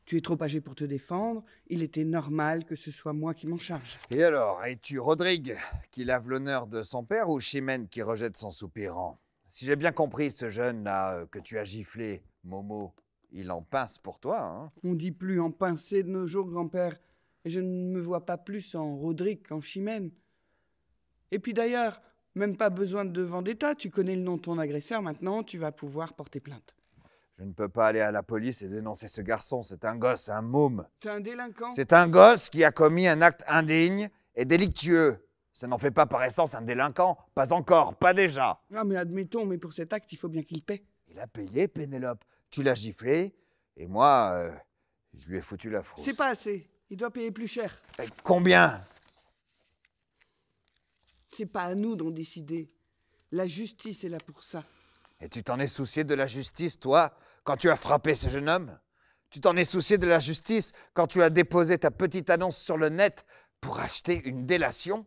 Tu es trop âgé pour te défendre. Il était normal que ce soit moi qui m'en charge. Et alors, es-tu Rodrigue qui lave l'honneur de son père ou Chimène qui rejette son soupirant? Si j'ai bien compris, ce jeune-là que tu as giflé, Momo, il en pince pour toi, hein? On dit plus en pincé de nos jours, grand-père. Et je ne me vois pas plus en Rodrigue qu'en Chimène. Et puis d'ailleurs, même pas besoin de vendetta. Tu connais le nom de ton agresseur maintenant, tu vas pouvoir porter plainte. Je ne peux pas aller à la police et dénoncer ce garçon. C'est un gosse, un môme. C'est un délinquant. C'est un gosse qui a commis un acte indigne et délictueux. Ça n'en fait pas par essence un délinquant. Pas encore, pas déjà. Ah mais admettons, mais pour cet acte, il faut bien qu'il paie. Il a payé, Pénélope. Tu l'as giflé et moi, je lui ai foutu la frousse. C'est pas assez. Il doit payer plus cher. Et combien? C'est pas à nous d'en décider. La justice est là pour ça. Et tu t'en es soucié de la justice, toi, quand tu as frappé ce jeune homme? Tu t'en es soucié de la justice quand tu as déposé ta petite annonce sur le net pour acheter une délation?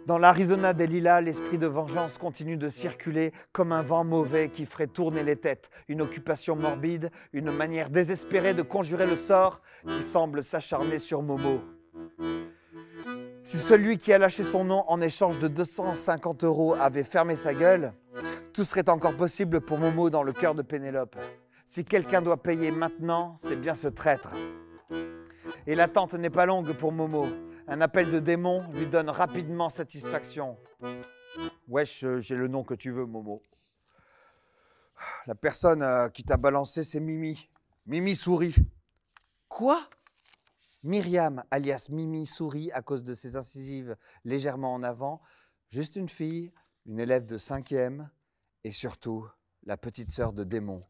Dans l'Arizona des Lilas, l'esprit de vengeance continue de circuler comme un vent mauvais qui ferait tourner les têtes. Une occupation morbide, une manière désespérée de conjurer le sort qui semble s'acharner sur Momo. Si celui qui a lâché son nom en échange de 250 € avait fermé sa gueule, tout serait encore possible pour Momo dans le cœur de Pénélope. Si quelqu'un doit payer maintenant, c'est bien ce traître. Et l'attente n'est pas longue pour Momo. Un appel de démon lui donne rapidement satisfaction. Wesh, j'ai le nom que tu veux, Momo. La personne qui t'a balancé, c'est Mimi. Mimi Souris. Quoi? Myriam, alias Mimi Souris, à cause de ses incisives légèrement en avant. Juste une fille, une élève de 5e, et surtout, la petite sœur de Démon.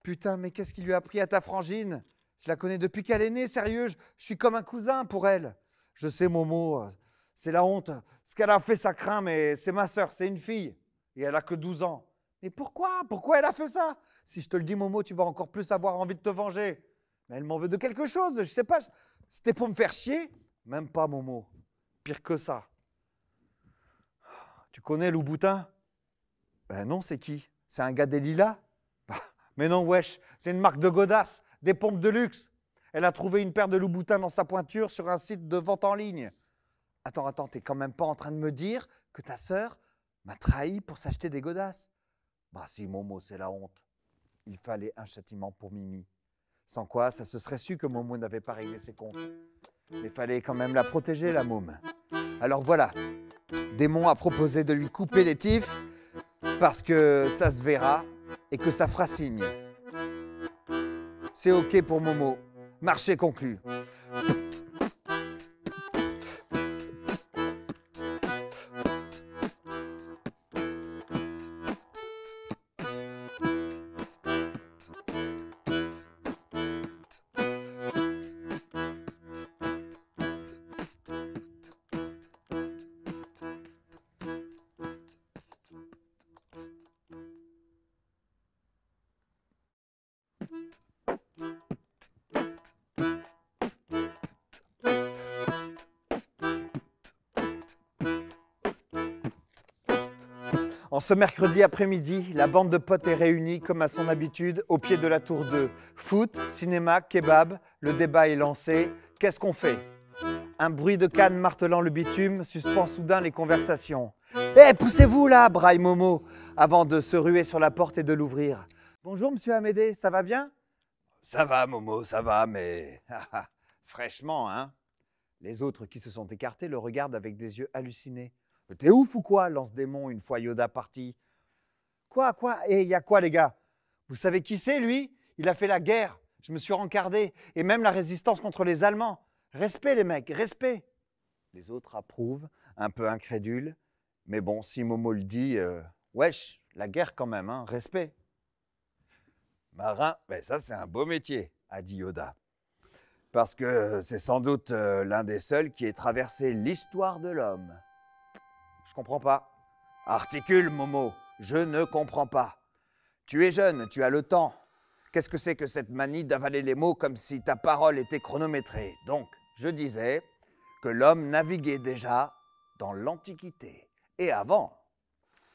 Putain, mais qu'est-ce qui lui a pris à ta frangine? Je la connais depuis qu'elle est née, sérieux, je suis comme un cousin pour elle. Je sais, Momo, c'est la honte. Ce qu'elle a fait, ça craint, mais c'est ma sœur, c'est une fille. Et elle a que 12 ans. Mais pourquoi? Pourquoi elle a fait ça? Si je te le dis, Momo, tu vas encore plus avoir envie de te venger. Mais elle m'en veut de quelque chose, je sais pas. C'était pour me faire chier? Même pas, Momo. Pire que ça. Tu connais Louboutin? Ben non, c'est qui? C'est un gars des Lilas? Mais non, wesh, c'est une marque de godasses, des pompes de luxe. Elle a trouvé une paire de Louboutin dans sa pointure sur un site de vente en ligne. Attends, t'es quand même pas en train de me dire que ta sœur m'a trahi pour s'acheter des godasses? Bah si, Momo, c'est la honte. Il fallait un châtiment pour Mimi. Sans quoi, ça se serait su que Momo n'avait pas réglé ses comptes. Mais fallait quand même la protéger, la môme. Alors voilà, Démon a proposé de lui couper les tifs parce que ça se verra et que ça fera signe. C'est OK pour Momo. Marché conclu. En ce mercredi après-midi, la bande de potes est réunie comme à son habitude au pied de la tour 2. Foot, cinéma, kebab, le débat est lancé. Qu'est-ce qu'on fait? Un bruit de canne martelant le bitume suspend soudain les conversations. « Hé, poussez-vous là !» braille Momo, avant de se ruer sur la porte et de l'ouvrir. « Bonjour, monsieur Amédée, ça va bien ?»« Ça va, Momo, ça va, mais… fraîchement, hein ?» Les autres qui se sont écartés le regardent avec des yeux hallucinés. « T'es ouf ou quoi ?» lance Démon une fois Yoda parti. « Quoi? Et il y a quoi, les gars? Vous savez qui c'est, lui? Il a fait la guerre. Je me suis rencardé. Et même la résistance contre les Allemands. Respect, les mecs, respect !» Les autres approuvent, un peu incrédules. Mais bon, si Momo le dit, wesh, la guerre quand même, hein, respect. Marin, ben ça c'est un beau métier, a dit Yoda. Parce que c'est sans doute l'un des seuls qui ait traversé l'histoire de l'homme. Je comprends pas. Articule, Momo, je ne comprends pas. Tu es jeune, tu as le temps. Qu'est-ce que c'est que cette manie d'avaler les mots comme si ta parole était chronométrée? Donc, je disais que l'homme naviguait déjà dans l'Antiquité. Et avant.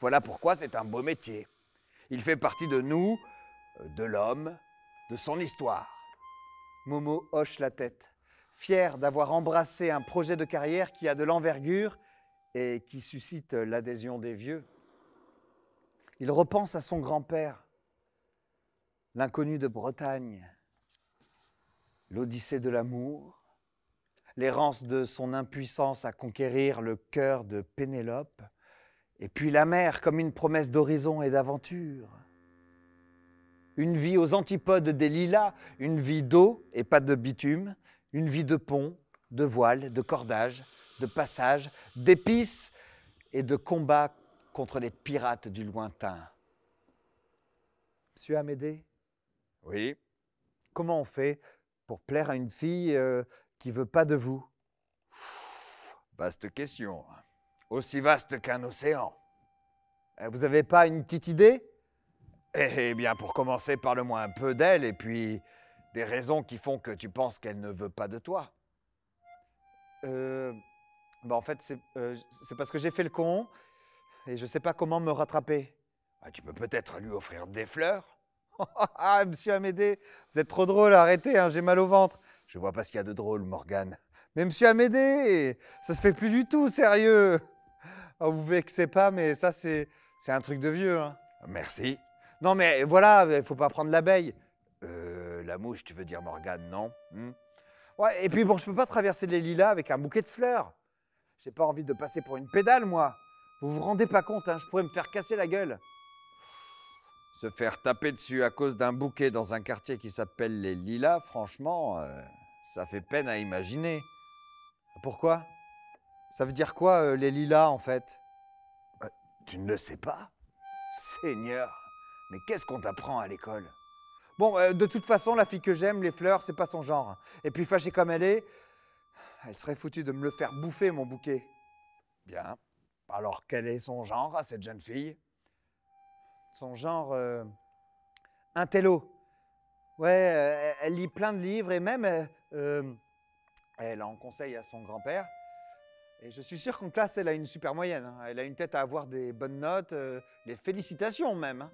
Voilà pourquoi c'est un beau métier. Il fait partie de nous, de l'homme, de son histoire. Momo hoche la tête, fier d'avoir embrassé un projet de carrière qui a de l'envergure et qui suscite l'adhésion des vieux. Il repense à son grand-père, l'inconnu de Bretagne, l'odyssée de l'amour, l'errance de son impuissance à conquérir le cœur de Pénélope, et puis la mer comme une promesse d'horizon et d'aventure. Une vie aux antipodes des lilas, une vie d'eau et pas de bitume, une vie de pont, de voile, de cordage, de passage, d'épices et de combat contre les pirates du lointain. Monsieur Amédée? Oui. Comment on fait pour plaire à une fille qui ne veut pas de vous? Vaste question. Aussi vaste qu'un océan. Vous n'avez pas une petite idée? Eh bien, pour commencer, parle-moi un peu d'elle et puis des raisons qui font que tu penses qu'elle ne veut pas de toi. En fait, c'est parce que j'ai fait le con et je ne sais pas comment me rattraper. Tu peux peut-être lui offrir des fleurs. Ah, monsieur Amédée, vous êtes trop drôle, arrêtez, hein, j'ai mal au ventre. Je vois pas ce qu'il y a de drôle, Morgane. Mais monsieur Amédée, ça se fait plus du tout, sérieux. Oh, vous vexez pas, mais ça, c'est un truc de vieux. Hein. Merci. Non, mais voilà, il faut pas prendre l'abeille. La mouche, tu veux dire Morgane, non? Ouais, et puis bon, je peux pas traverser les lilas avec un bouquet de fleurs. J'ai pas envie de passer pour une pédale, moi. Vous vous rendez pas compte, hein, je pourrais me faire casser la gueule. Se faire taper dessus à cause d'un bouquet dans un quartier qui s'appelle les Lilas, franchement, ça fait peine à imaginer. Pourquoi? Ça veut dire quoi, les Lilas, en fait? Tu ne le sais pas? Seigneur, mais qu'est-ce qu'on t'apprend à l'école? Bon, de toute façon, la fille que j'aime, les fleurs, c'est pas son genre. Et puis, fâchée comme elle serait foutue de me le faire bouffer, mon bouquet. Bien. Alors, quel est son genre à cette jeune fille? Son genre, intello. Ouais, elle lit plein de livres et même, elle en conseille à son grand-père. Et je suis sûr qu'en classe, elle a une super moyenne, hein. Elle a une tête à avoir des bonnes notes, les félicitations même, hein.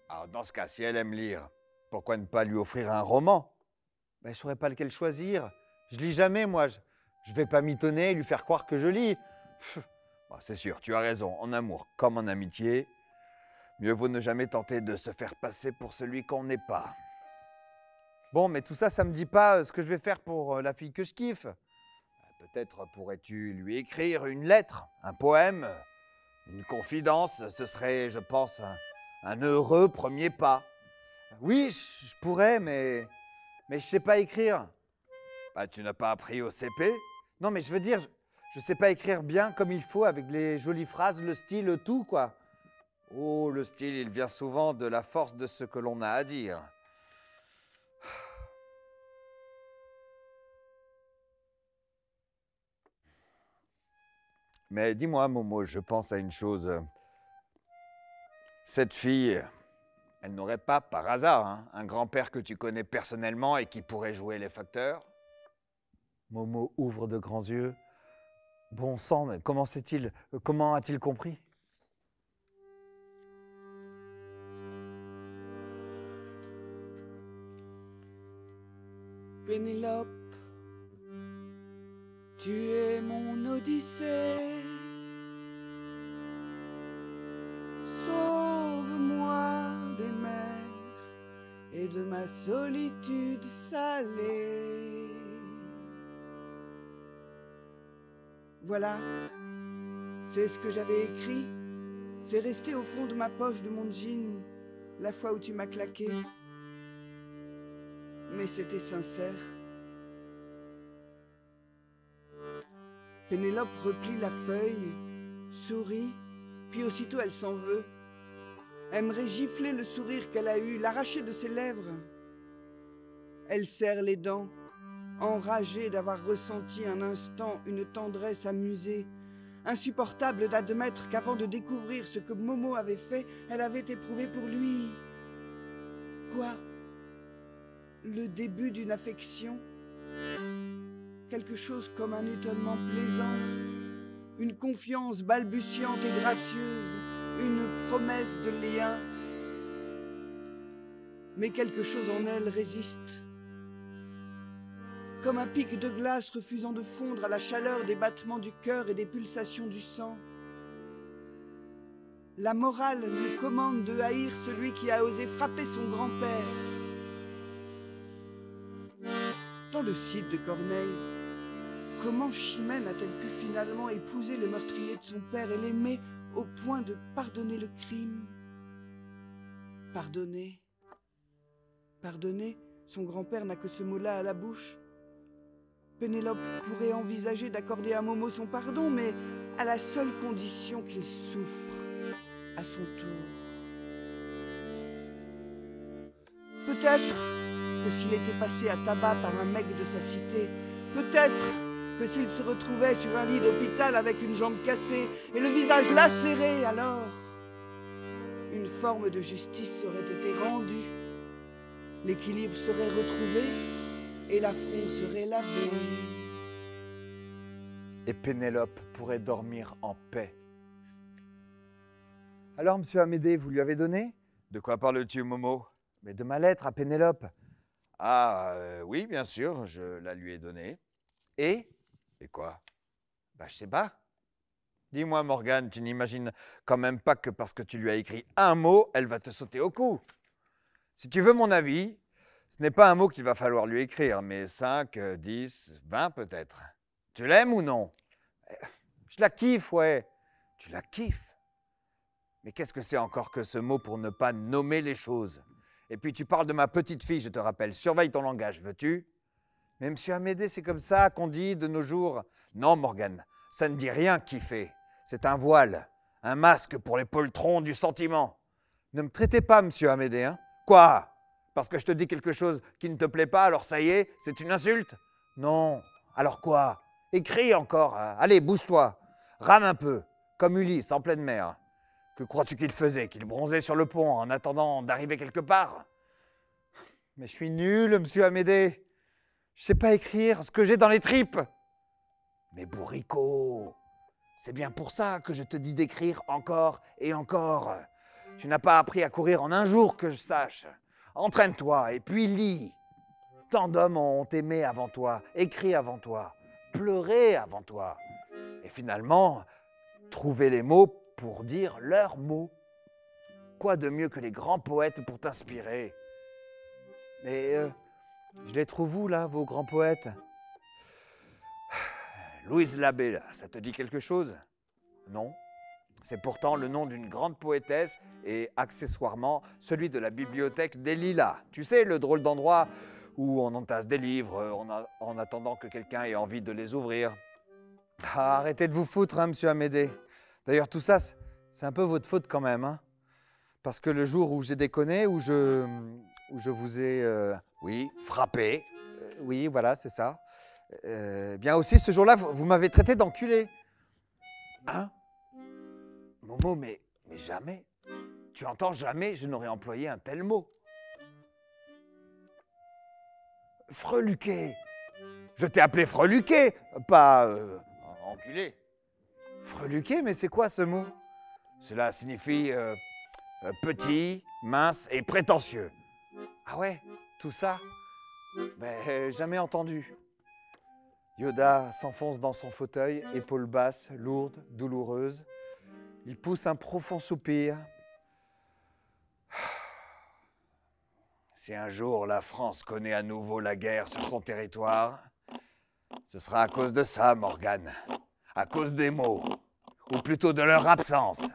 Alors, dans ce cas, si elle aime lire, pourquoi ne pas lui offrir un roman? Ben, je ne saurais pas lequel choisir. Je lis jamais, moi. Je ne vais pas mitonner et lui faire croire que je lis. Bon, c'est sûr, tu as raison. En amour comme en amitié, mieux vaut ne jamais tenter de se faire passer pour celui qu'on n'est pas. Bon, mais tout ça, ça ne me dit pas ce que je vais faire pour la fille que je kiffe. Peut-être pourrais-tu lui écrire une lettre, un poème, une confidence. Ce serait, je pense, un heureux premier pas. Oui, je pourrais, mais je ne sais pas écrire. Bah, tu n'as pas appris au CP? Non, mais je veux dire, je ne sais pas écrire bien comme il faut, avec les jolies phrases, le style, le tout, quoi. Oh, le style, il vient souvent de la force de ce que l'on a à dire. Mais dis-moi, Momo, je pense à une chose. Cette fille, elle n'aurait pas, par hasard, hein, un grand-père que tu connais personnellement et qui pourrait jouer les facteurs? Momo ouvre de grands yeux. Bon sang, mais comment sait-il? Comment a-t-il compris? Pénélope, tu es mon Odyssée. Sauve-moi des mers et de ma solitude salée. Voilà, c'est ce que j'avais écrit. C'est resté au fond de ma poche de mon jean la fois où tu m'as claqué. Mais c'était sincère. Pénélope replie la feuille, sourit, puis aussitôt elle s'en veut. Aimerait gifler le sourire qu'elle a eu, l'arracher de ses lèvres. Elle serre les dents, enragée d'avoir ressenti un instant une tendresse amusée, insupportable d'admettre qu'avant de découvrir ce que Momo avait fait, elle avait éprouvé pour lui. Quoi? Le début d'une affection? Quelque chose comme un étonnement plaisant, une confiance balbutiante et gracieuse, une promesse de lien. Mais quelque chose en elle résiste. Comme un pic de glace refusant de fondre à la chaleur des battements du cœur et des pulsations du sang. La morale lui commande de haïr celui qui a osé frapper son grand-père. Tant de Cide de Corneille, comment Chimène a-t-elle pu finalement épouser le meurtrier de son père et l'aimer au point de pardonner le crime? Pardonner. Pardonner, son grand-père n'a que ce mot-là à la bouche. Pénélope pourrait envisager d'accorder à Momo son pardon, mais à la seule condition qu'il souffre à son tour. Peut-être que s'il était passé à tabac par un mec de sa cité, peut-être que s'il se retrouvait sur un lit d'hôpital avec une jambe cassée et le visage lacéré, alors une forme de justice aurait été rendue, l'équilibre serait retrouvé et l'affront serait lavé. Et Pénélope pourrait dormir en paix. Alors, monsieur Amédée, vous lui avez donné? De quoi parles-tu, Momo? Mais de ma lettre à Pénélope. Ah, oui, bien sûr, je la lui ai donnée. Et quoi? Bah, je sais pas. Dis-moi, Morgane, tu n'imagines quand même pas que parce que tu lui as écrit un mot, elle va te sauter au cou. Si tu veux mon avis, ce n'est pas un mot qu'il va falloir lui écrire, mais 5, 10, 20 peut-être. Tu l'aimes ou non? Je la kiffe, ouais. Tu la kiffes. Mais qu'est-ce que c'est encore que ce mot pour ne pas nommer les choses? Et puis tu parles de ma petite fille, je te rappelle. Surveille ton langage, veux-tu? Mais monsieur Amédée, c'est comme ça qu'on dit de nos jours. Non, Morgane, ça ne dit rien kiffer. C'est un voile, un masque pour les poltrons du sentiment. Ne me traitez pas, monsieur Amédée, hein? Quoi? Parce que je te dis quelque chose qui ne te plaît pas, alors ça y est, c'est une insulte? Non. Alors quoi? Écris encore. Allez, bouge-toi. Rame un peu, comme Ulysse en pleine mer. Que crois-tu qu'il faisait? Qu'il bronzait sur le pont en attendant d'arriver quelque part? Mais je suis nul, monsieur Amédée. Je sais pas écrire ce que j'ai dans les tripes. Mais bourricot, c'est bien pour ça que je te dis d'écrire encore et encore. Tu n'as pas appris à courir en un jour que je sache. Entraîne-toi et puis lis. Tant d'hommes ont aimé avant toi, écrit avant toi, pleuré avant toi. Et finalement, trouvé les mots pour dire leurs mots. Quoi de mieux que les grands poètes pour t'inspirer? Mais je les trouve où, là, vos grands poètes? Louise Labbé, là, ça te dit quelque chose? Non. C'est pourtant le nom d'une grande poétesse et accessoirement celui de la bibliothèque des Lilas. Tu sais, le drôle d'endroit où on entasse des livres en attendant que quelqu'un ait envie de les ouvrir. Ah, arrêtez de vous foutre, hein, monsieur Amédée. D'ailleurs, tout ça, c'est un peu votre faute quand même. Hein, parce que le jour où j'ai déconné, où je vous ai, oui, frappé, oui, voilà, c'est ça. Bien aussi, ce jour-là, vous m'avez traité d'enculé. Hein? Momo, mais jamais. Tu entends, jamais je n'aurais employé un tel mot. Freluqué. Je t'ai appelé freluqué, pas enculé. Freluqué, mais c'est quoi ce mot? Cela signifie petit, mince et prétentieux. Ah ouais, tout ça? Ben, jamais entendu. Yoda s'enfonce dans son fauteuil, épaules basses, lourdes, douloureuses. Il pousse un profond soupir. Si un jour la France connaît à nouveau la guerre sur son territoire, ce sera à cause de ça, Morgane. À cause des mots, ou plutôt de leur absence.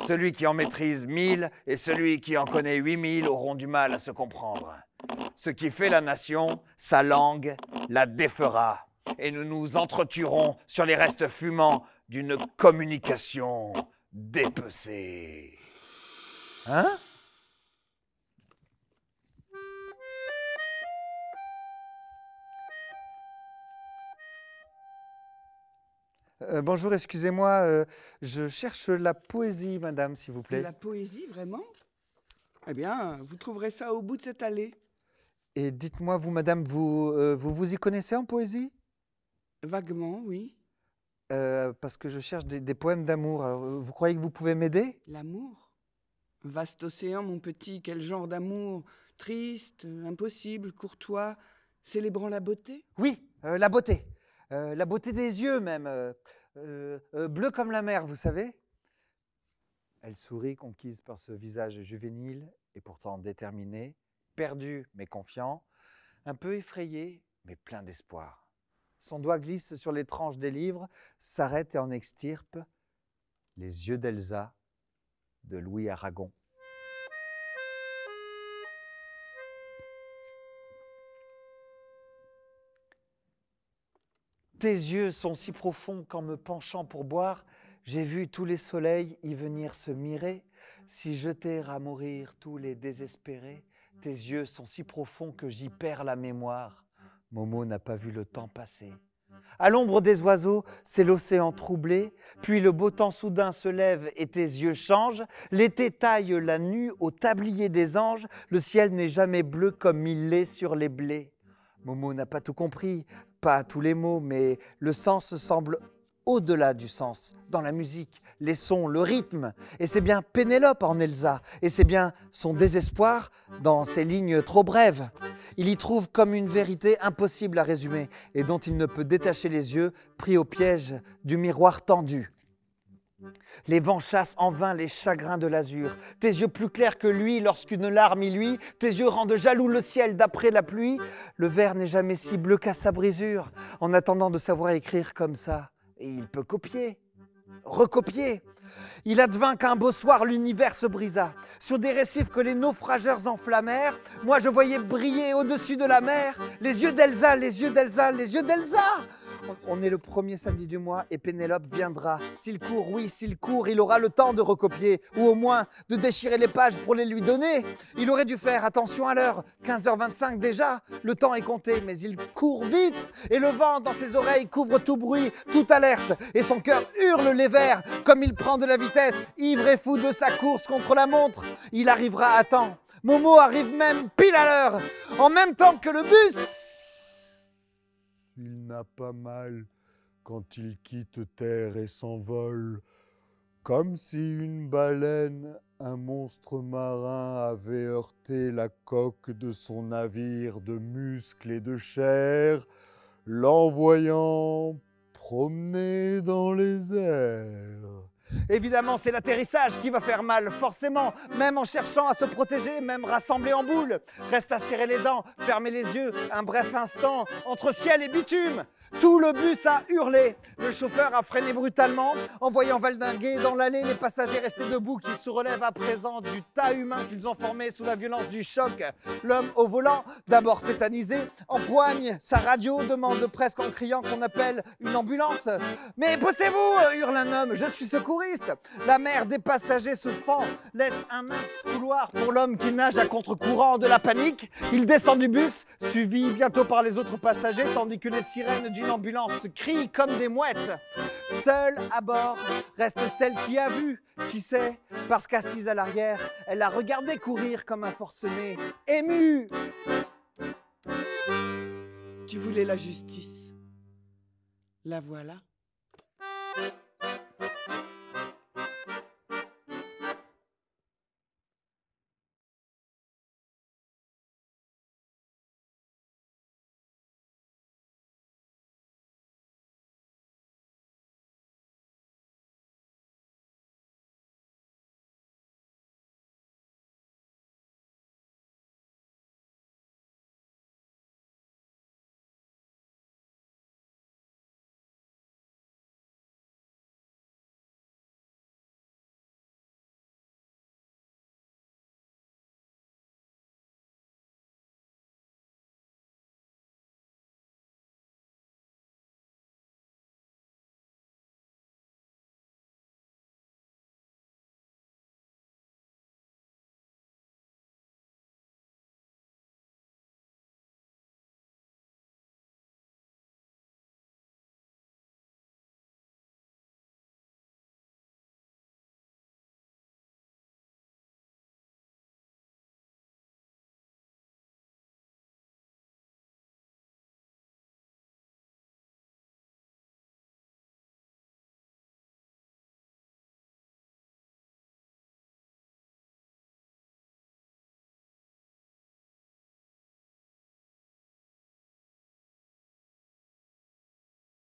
Celui qui en maîtrise 1000 et celui qui en connaît 8000 auront du mal à se comprendre. Ce qui fait la nation, sa langue, la défera. Et nous nous entretuerons sur les restes fumants d'une communication dépecée. Hein? Bonjour, excusez-moi, je cherche la poésie, madame, s'il vous plaît. La poésie, vraiment? Eh bien, vous trouverez ça au bout de cette allée. Et dites-moi, vous, madame, vous y connaissez en poésie? Vaguement, oui. Parce que je cherche des poèmes d'amour. Vous croyez que vous pouvez m'aider? L'amour? Vaste océan, mon petit, quel genre d'amour? Triste, impossible, courtois, célébrant la beauté? Oui, la beauté. La beauté des yeux même. Bleu comme la mer, vous savez? Elle sourit, conquise par ce visage juvénile et pourtant déterminé, perdu mais confiant, un peu effrayé mais plein d'espoir. Son doigt glisse sur les tranches des livres, s'arrête et en extirpe les yeux d'Elsa de Louis Aragon. Tes yeux sont si profonds qu'en me penchant pour boire, j'ai vu tous les soleils y venir se mirer. Si jeter à mourir tous les désespérés, tes yeux sont si profonds que j'y perds la mémoire. Momo n'a pas vu le temps passer. À l'ombre des oiseaux, c'est l'océan troublé, puis le beau temps soudain se lève et tes yeux changent. L'été taille la nue au tablier des anges, le ciel n'est jamais bleu comme il l'est sur les blés. Momo n'a pas tout compris, pas tous les mots, mais le sens semble au-delà du sens, dans la musique, les sons, le rythme. Et c'est bien Pénélope en Elsa, et c'est bien son désespoir dans ces lignes trop brèves. Il y trouve comme une vérité impossible à résumer, et dont il ne peut détacher les yeux, pris au piège du miroir tendu. Les vents chassent en vain les chagrins de l'azur. Tes yeux plus clairs que lui lorsqu'une larme y luit. Tes yeux rendent jaloux le ciel d'après la pluie. Le verre n'est jamais si bleu qu'à sa brisure. En attendant de savoir écrire comme ça, et il peut copier, recopier. Il advint qu'un beau soir, l'univers se brisa. Sur des récifs que les naufrageurs enflammèrent, moi je voyais briller au-dessus de la mer les yeux d'Elsa, les yeux d'Elsa, les yeux d'Elsa. On est le premier samedi du mois et Pénélope viendra. S'il court, oui, s'il court, il aura le temps de recopier, ou au moins de déchirer les pages pour les lui donner. Il aurait dû faire attention à l'heure, 15h25 déjà, le temps est compté, mais il court vite, et le vent dans ses oreilles couvre tout bruit, toute alerte, et son cœur hurle les vers, comme il prend de la vitesse, ivre et fou de sa course contre la montre. Il arrivera à temps. Momo arrive même pile à l'heure, en même temps que le bus. Il n'a pas mal quand il quitte terre et s'envole, comme si une baleine, un monstre marin, avait heurté la coque de son navire de muscles et de chair, l'envoyant promener dans les airs. Évidemment, c'est l'atterrissage qui va faire mal, forcément, même en cherchant à se protéger, même rassemblé en boule. Reste à serrer les dents, fermer les yeux, un bref instant, entre ciel et bitume. Tout le bus a hurlé. Le chauffeur a freiné brutalement, en voyant valdinguer dans l'allée les passagers restés debout qui se relèvent à présent du tas humain qu'ils ont formé sous la violence du choc. L'homme au volant, d'abord tétanisé, empoigne sa radio, demande presque en criant qu'on appelle une ambulance. « Mais poussez-vous » hurle un homme, « je suis secouriste !» La mer des passagers se fend, laisse un mince couloir pour l'homme qui nage à contre-courant de la panique. Il descend du bus, suivi bientôt par les autres passagers, tandis que les sirènes d'une ambulance crient comme des mouettes. Seule à bord reste celle qui a vu, qui sait, parce qu'assise à l'arrière, elle a regardé courir comme un forcené, ému. Tu voulais la justice. La voilà.